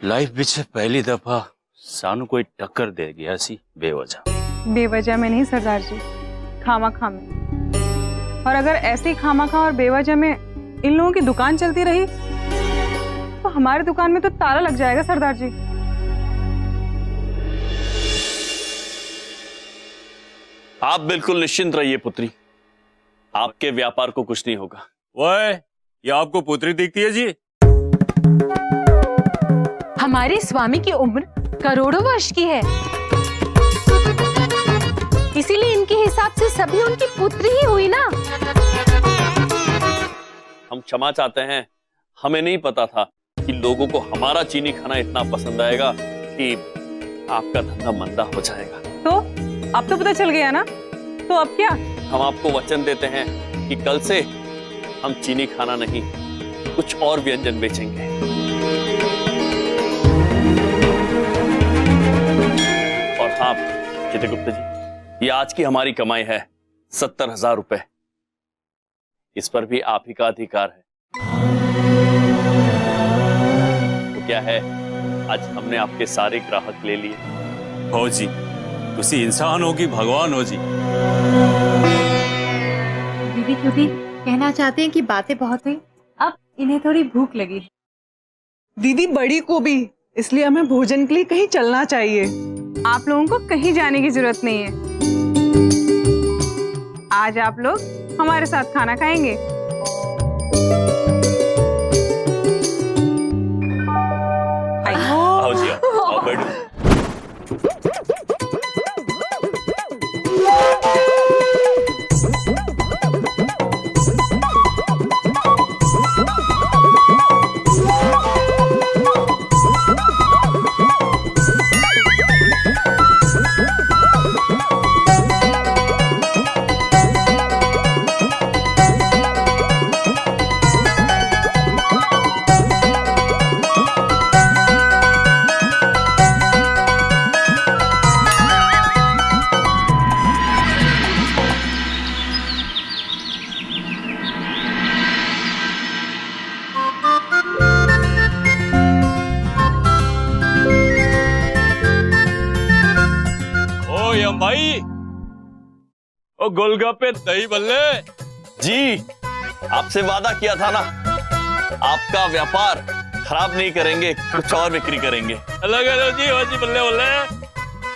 लाइफ ਵਿੱਚ पहली दफा सानू कोई टक्कर दे गया सी बेवजह। बेवजह में नहीं सरदार जी, खामा में। और अगर ऐसे ही खामा और बेवजह में इन लोगों की दुकान चलती रही तो हमारी दुकान में तो ताला लग जाएगा सरदार जी। आप बिल्कुल निश्चिंत रहिए पुत्री, आपके व्यापार को कुछ नहीं होगा। वह ये आपको पुत्री दिखती है जी? हमारे स्वामी की उम्र करोड़ों वर्ष की है, इसीलिए इनके हिसाब से सभी उनकी पुत्री ही हुई ना। हम क्षमा चाहते हैं, हमें नहीं पता था कि लोगों को हमारा चीनी खाना इतना पसंद आएगा कि आपका धंधा मंदा हो जाएगा। तो अब तो पता चल गया ना, तो अब क्या? हम आपको वचन देते हैं कि कल से हम चीनी खाना नहीं, कुछ और व्यंजन बेचेंगे। और हाँ चित्रगुप्त जी, ये आज की हमारी कमाई है 70,000 रुपए। इस पर भी आप ही का अधिकार है। तो क्या है, आज हमने आपके सारे ग्राहक ले लिए। हो जी, तुसी इंसान हो कि भगवान हो जी। दीदी क्योंकि कहना चाहते हैं कि बातें बहुत हुई, अब इन्हें थोड़ी भूख लगी। दीदी बड़ी को भी, इसलिए हमें भोजन के लिए कहीं चलना चाहिए। आप लोगों को कहीं जाने की जरूरत नहीं है। आज आप लोग हमारे साथ खाना खाएंगे। यम भाई, ओ गोलगप्पे दही भल्ले। जी, आपसे वादा किया था ना, आपका व्यापार खराब नहीं करेंगे, कुछ और बिक्री करेंगे। जी हो जी बल्ले बल्ले।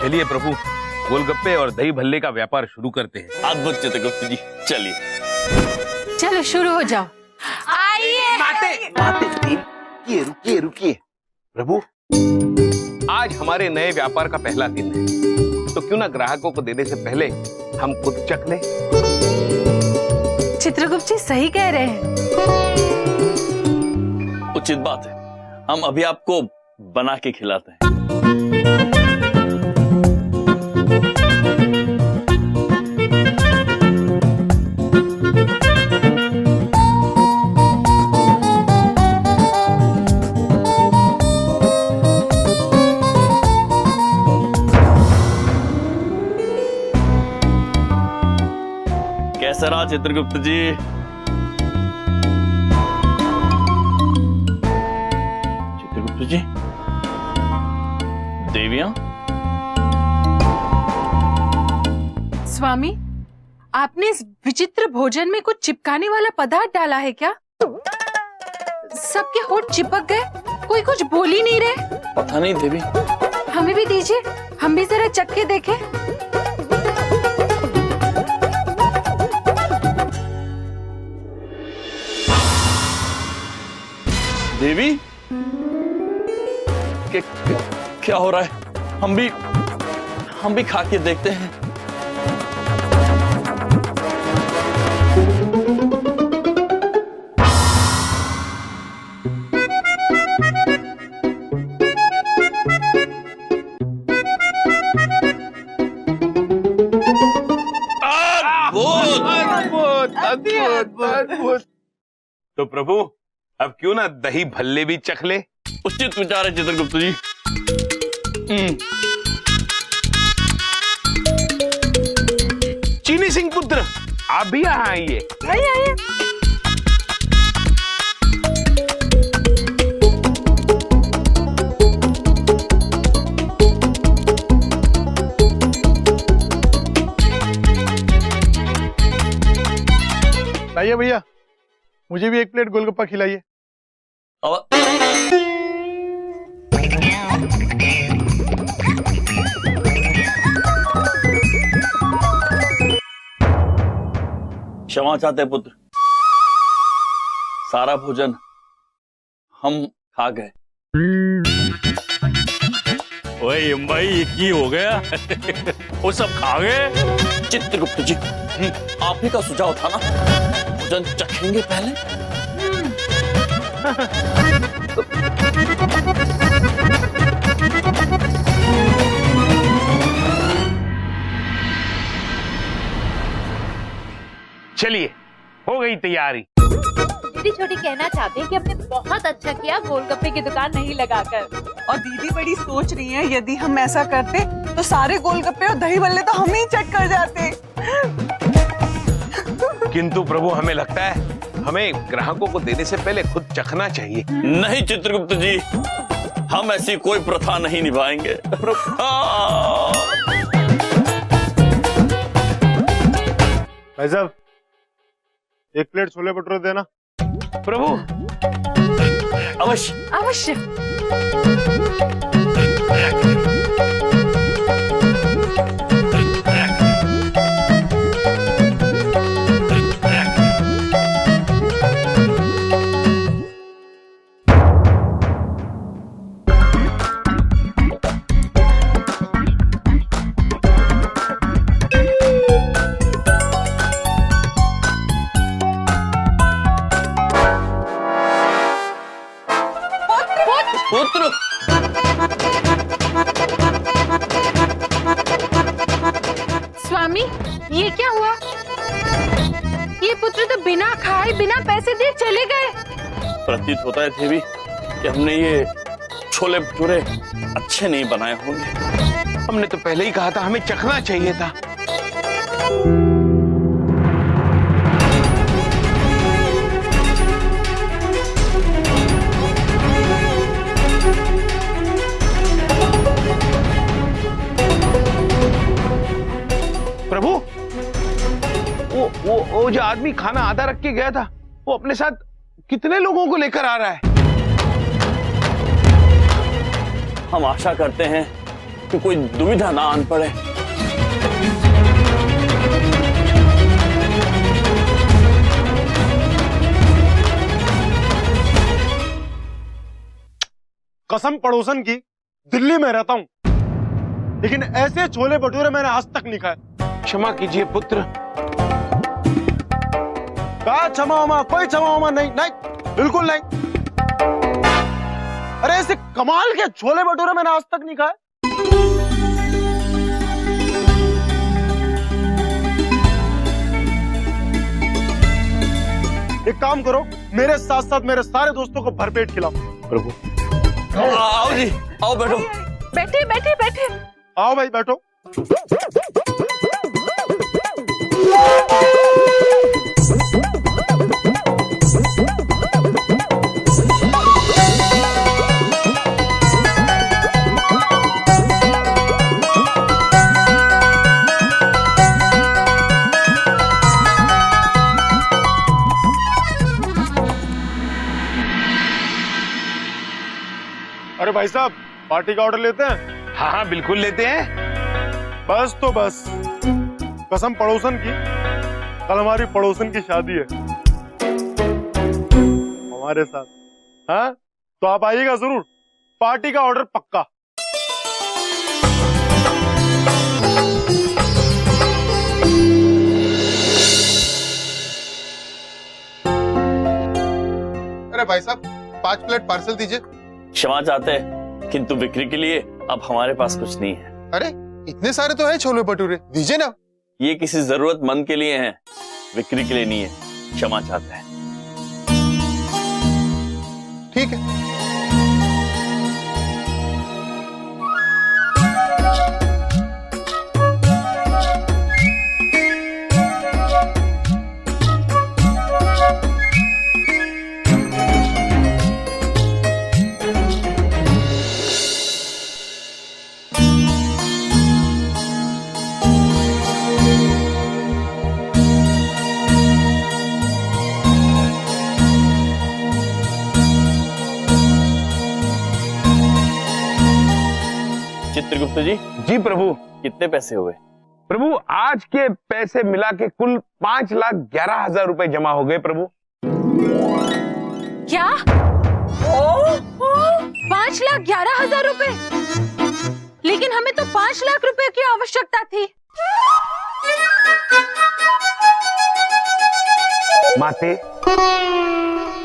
चलिए प्रभु, गोलगप्पे और दही भल्ले का व्यापार शुरू करते हैं। अद्भुत चित्रगुप्त जी, चलिए। चलो शुरू हो जाओ। आइए। रुकिए रुकिए रुकिए। प्रभु, आज हमारे नए व्यापार का पहला दिन है, तो क्यों ना ग्राहकों को देने से पहले हम खुद चख लें। चित्रगुप्त जी सही कह रहे हैं। उचित बात है, हम अभी आपको बना के खिलाते हैं। कैसा रहा चित्रगुप्त जी? चित्रगुप्त जी, देवियां? स्वामी, आपने इस विचित्र भोजन में कुछ चिपकाने वाला पदार्थ डाला है क्या? सबके होंठ चिपक गए, कोई कुछ बोल ही नहीं रहे। पता नहीं देवी। हमें भी दीजिए, हम भी जरा चख के देखें। देवी, क्या हो रहा है? हम भी खा के देखते हैं। अद्भुत। तो प्रभु, अब क्यों ना दही भल्ले भी चख ले। उचित विचार है चित्रगुप्त जी। चीनी सिंह पुत्र, आप भी यहाँ आइए। आइए। लाइए भैया, मुझे भी एक प्लेट गोलगप्पा खिलाइए। क्षमा चाहते पुत्र, सारा भोजन हम खा गए। ओए यम भाई, ये की हो गया? वो सब खा गए? चित्रगुप्त जी, आप ही का सुझाव था ना, भोजन चखेंगे पहले। चलिए, हो गई तैयारी। दीदी छोटी कहना चाहते हैं कि आपने बहुत अच्छा किया गोलगप्पे की दुकान नहीं लगाकर। और दीदी बड़ी सोच रही है, यदि हम ऐसा करते तो सारे गोलगप्पे और दही भल्ले तो हम ही चट कर जाते। किंतु प्रभु, हमें लगता है हमें ग्राहकों को देने से पहले खुद चखना चाहिए। नहीं चित्रगुप्त जी, हम ऐसी कोई प्रथा नहीं निभाएंगे। भाई साहब, एक प्लेट छोले भटूरे देना। प्रभु, अवश्य अवश्य। पुत्र, स्वामी, ये क्या हुआ? ये पुत्र तो बिना खाए बिना पैसे दिए चले गए। प्रतीत होता है देवी कि हमने ये छोले भटूरे अच्छे नहीं बनाए होंगे। हमने तो पहले ही कहा था, हमें चखना चाहिए था। प्रभु, वो जो आदमी खाना आधा रख के गया था, वो अपने साथ कितने लोगों को लेकर आ रहा है? हम आशा करते हैं कि कोई दुविधा ना आन पड़े। कसम पड़ोसन की, दिल्ली में रहता हूं, लेकिन ऐसे छोले भटूरे मैंने आज तक नहीं खाए। क्षमा कीजिए पुत्र। कहा क्षमा वमा? कोई क्षमा वमा नहीं, नहीं, बिल्कुल नहीं। अरे ऐसे कमाल के छोले भटूरे मैंने आज तक नहीं खाए। एक काम करो, मेरे साथ साथ मेरे सारे दोस्तों को भरपेट खिलाओ। प्रभु, आओ जी, आओ बैठो। बैठे बैठे बैठे। आओ भाई बैठो। अरे भाई साहब, पार्टी का ऑर्डर लेते हैं? हाँ हाँ बिल्कुल लेते हैं। बस तो बस, कसम पड़ोसन की, कल हमारी पड़ोसन की शादी है हमारे साथ। हाँ तो आप आइएगा जरूर, पार्टी का ऑर्डर पक्का। अरे भाई साहब, 5 प्लेट पार्सल दीजिए। क्षमा चाहते हैं, किंतु बिक्री के लिए अब हमारे पास कुछ नहीं है। अरे इतने सारे तो है छोले भटूरे, दीजिए ना। ये किसी जरूरतमंद के लिए हैं, बिक्री के लिए नहीं है। क्षमा चाहते हैं। ठीक है। चित्रगुप्त जी। जी प्रभु। कितने पैसे हुए? प्रभु आज के पैसे मिला के कुल 5,11,000 रुपए जमा हो गए प्रभु। क्या? 5,11,000 रुपए? लेकिन हमें तो 5 लाख रुपए की आवश्यकता थी। माते,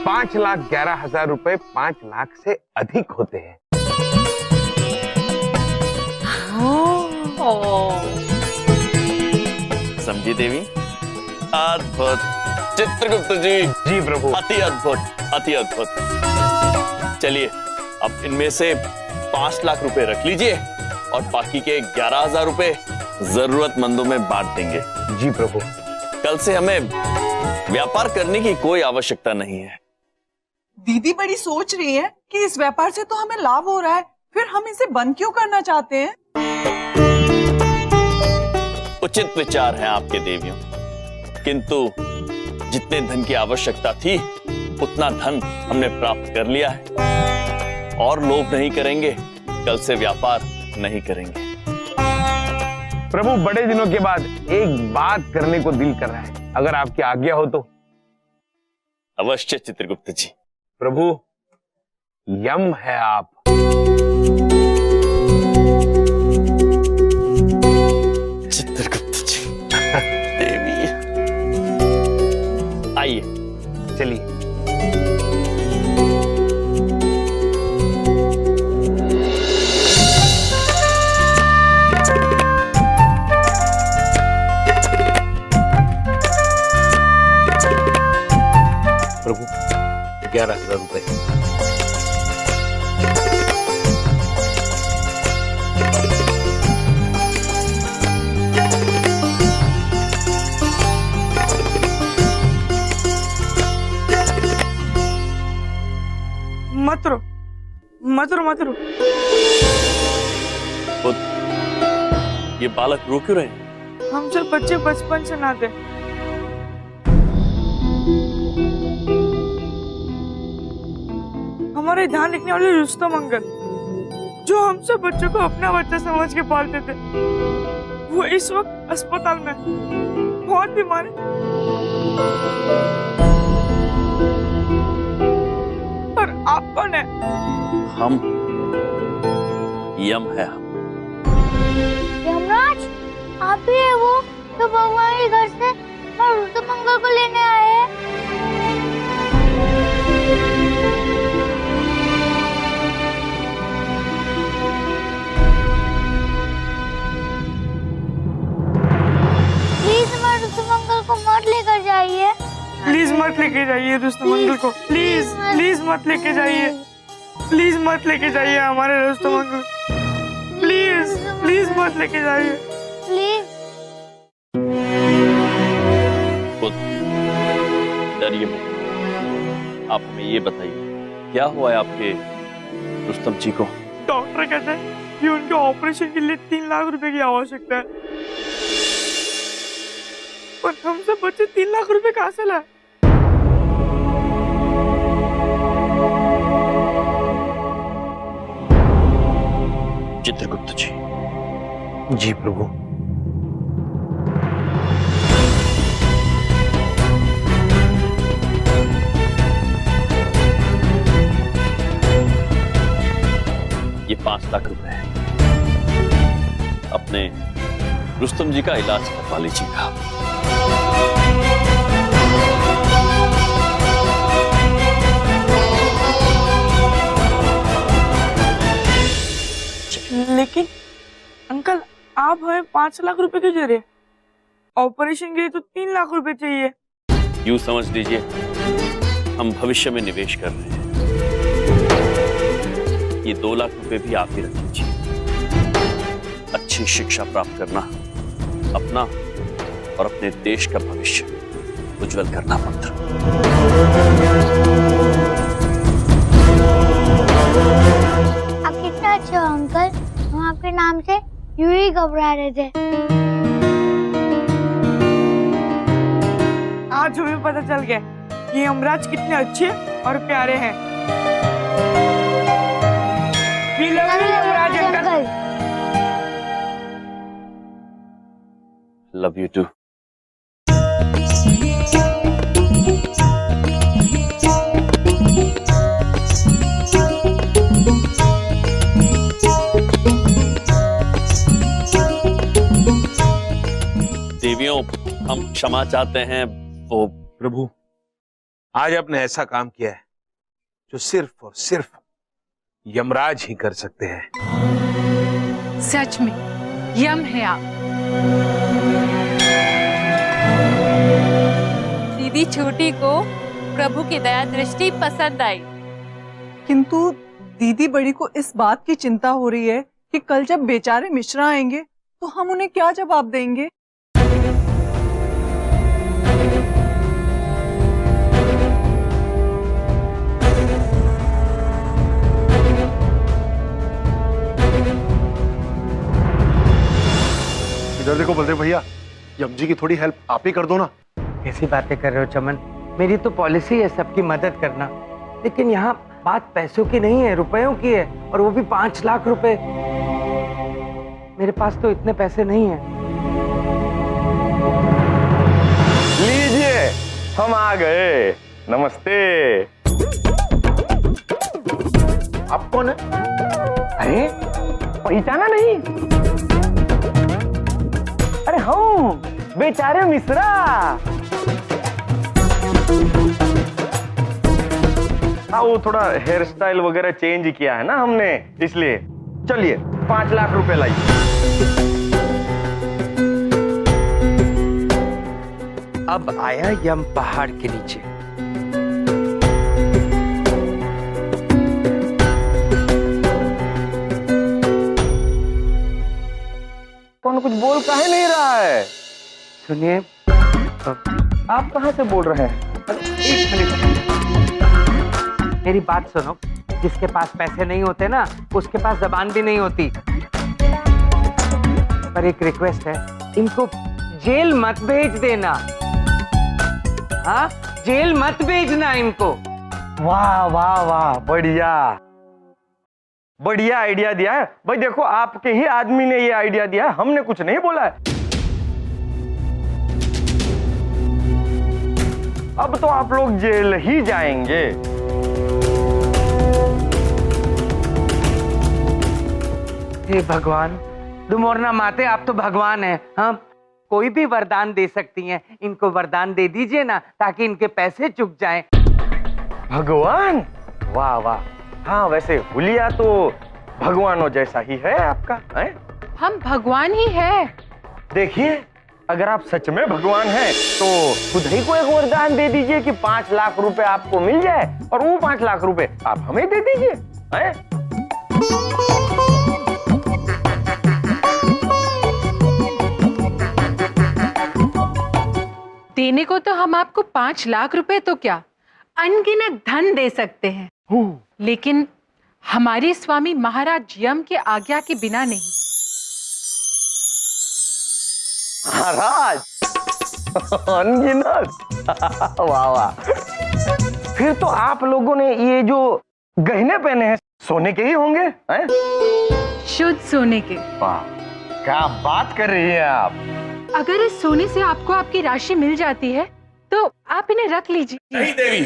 5,11,000 रुपए 5 लाख से अधिक होते हैं। समझी देवी? अद्भुत। चित्रगुप्त जी। जी प्रभु। अति अद्भुत, अति अद्भुत। चलिए अब इनमें से 5 लाख रुपए रख लीजिए और बाकी के 11,000 रुपए जरूरतमंदों में बांट देंगे। जी प्रभु। कल से हमें व्यापार करने की कोई आवश्यकता नहीं है। दीदी बड़ी सोच रही है कि इस व्यापार से तो हमें लाभ हो रहा है, फिर हम इसे बंद क्यों करना चाहते हैं? उचित विचार है आपके देवियों, किंतु जितने धन की आवश्यकता थी उतना धन हमने प्राप्त कर लिया है और लोभ नहीं करेंगे, कल से व्यापार नहीं करेंगे। प्रभु बड़े दिनों के बाद एक बात करने को दिल कर रहा है, अगर आपकी आज्ञा हो तो। अवश्य चित्रगुप्त जी। प्रभु यम है आप। चित्रगुप्त जी। देवी आइए चलिए। प्रभु 11,000 रुपए। मत रो, मत रो, मत रो। ये बालक रो क्यों रहे? हम सब बच्चे बचपन से नाते। हमारे ध्यान रखने वाले रुस्तम अंकल, जो हम सब बच्चों को अपना बच्चा समझ के पालते थे, वो इस वक्त अस्पताल में बहुत बीमार है। और आप कौन है? हम यम है। हम यमराज, आप ही है वो जो भगवान के घर से रुस्तम अंकल को लेने आए हैं? प्लीज हमारे रुस्तम अंकल को मत लेकर जाइए। प्लीज मत लेके जाइए रुस्तम अंकल को। प्लीज प्लीज मत लेके जाइए। प्लीज मत लेके जाइए हमारे रुस्तम अंकल। प्लीज प्लीज मत लेके जाइए। प्लीज। डरिए मत। आप हमें ये बताइए, क्या हुआ है आपके रुस्तम जी को? डॉक्टर कहते हैं कि उनके ऑपरेशन के लिए 3 लाख रुपए की आवश्यकता है, पर हम सब बच्चे 3 लाख रुपए कहाँ से लाए? चित्रगुप्त जी। जी प्रभु। ये 5 लाख रुपए है, अपने रुस्तम जी का इलाज करवा लीजिएगा। लेकिन अंकल, आप हमें 5 लाख रुपए क्यों दे रहे? ऑपरेशन के लिए तो 3 लाख रुपए चाहिए। यूं समझ लीजिए, हम भविष्य में निवेश कर रहे हैं। ये 2 लाख रुपए भी आप ही रख लीजिए। अच्छी शिक्षा प्राप्त करना, अपना और अपने देश का भविष्य उज्जवल करना मंत्र। आप कितना अच्छे हो अंकल, हम आपके नाम से यूं ही घबरा रहे थे। आज हमें पता चल गया कि यमराज कितने अच्छे और प्यारे हैं। We love you, Yamraj uncle. Love you too. देवियों, हम क्षमा चाहते हैं। वो प्रभु, आज आपने ऐसा काम किया है जो सिर्फ और सिर्फ यमराज ही कर सकते हैं। सच में यम है आप। दीदी छोटी को प्रभु की दया दृष्टि पसंद आई, किंतु दीदी बड़ी को इस बात की चिंता हो रही है कि कल जब बेचारे मिश्रा आएंगे तो हम उन्हें क्या जवाब देंगे। इधर देखो बलदेव भैया, यम जी की थोड़ी हेल्प आप ही कर दो ना। कैसी बातें कर रहे हो चमन? मेरी तो पॉलिसी है सबकी मदद करना, लेकिन यहाँ बात पैसों की नहीं है, रुपयों की है, और वो भी 5 लाख रुपए। मेरे पास तो इतने पैसे नहीं है। लीजिए, हम आ गए। नमस्ते। आप कौन है? अरे पहचाना नहीं? अरे हम बेचारे मिश्रा। हाँ, वो थोड़ा हेयर स्टाइल वगैरह चेंज किया है ना हमने, इसलिए। चलिए 5 लाख रुपए लाइए। अब आया यम पहाड़ के नीचे। कौन कुछ बोल काहे नहीं रहा है? सुनिए, आप कहाँ से बोल रहे हैं? एक मिनट, मेरी बात सुनो। जिसके पास पैसे नहीं होते ना, उसके पास जबान भी नहीं होती। पर एक रिक्वेस्ट है, इनको जेल मत भेज देना। हाँ, जेल मत भेजना इनको। वाह वाह वाह, बढ़िया बढ़िया आइडिया दिया है भाई। देखो आपके ही आदमी ने ये आइडिया दिया है, हमने कुछ नहीं बोला है। अब तो आप लोग जेल ही जाएंगे। हे भगवान, दुमोरना माते, आप तो भगवान हैं। हाँ, कोई भी वरदान दे सकती हैं, इनको वरदान दे दीजिए ना, ताकि इनके पैसे चुक जाएं। भगवान, वाह वाह। हाँ, वैसे हुलिया तो भगवानों जैसा ही है आपका, है? हम भगवान ही है। देखिए, अगर आप सच में भगवान हैं, तो खुद ही को एक वरदान दे दीजिए कि 5 लाख रुपए आपको मिल जाए, और वो 5 लाख रुपए आप हमें दे दीजिए, हैं? देने को तो हम आपको 5 लाख रुपए तो क्या, अनगिनत धन दे सकते हैं, लेकिन हमारे स्वामी महाराज यम की आज्ञा के बिना नहीं। महाराज, अनगिनत, वाह वाह। फिर तो आप लोगों ने ये जो गहने पहने हैं सोने के ही होंगे, हैं? शुद्ध सोने के। वाह, क्या बात कर रही हैं आप। अगर इस सोने से आपको आपकी राशि मिल जाती है तो आप इन्हें रख लीजिए। नहीं देवी,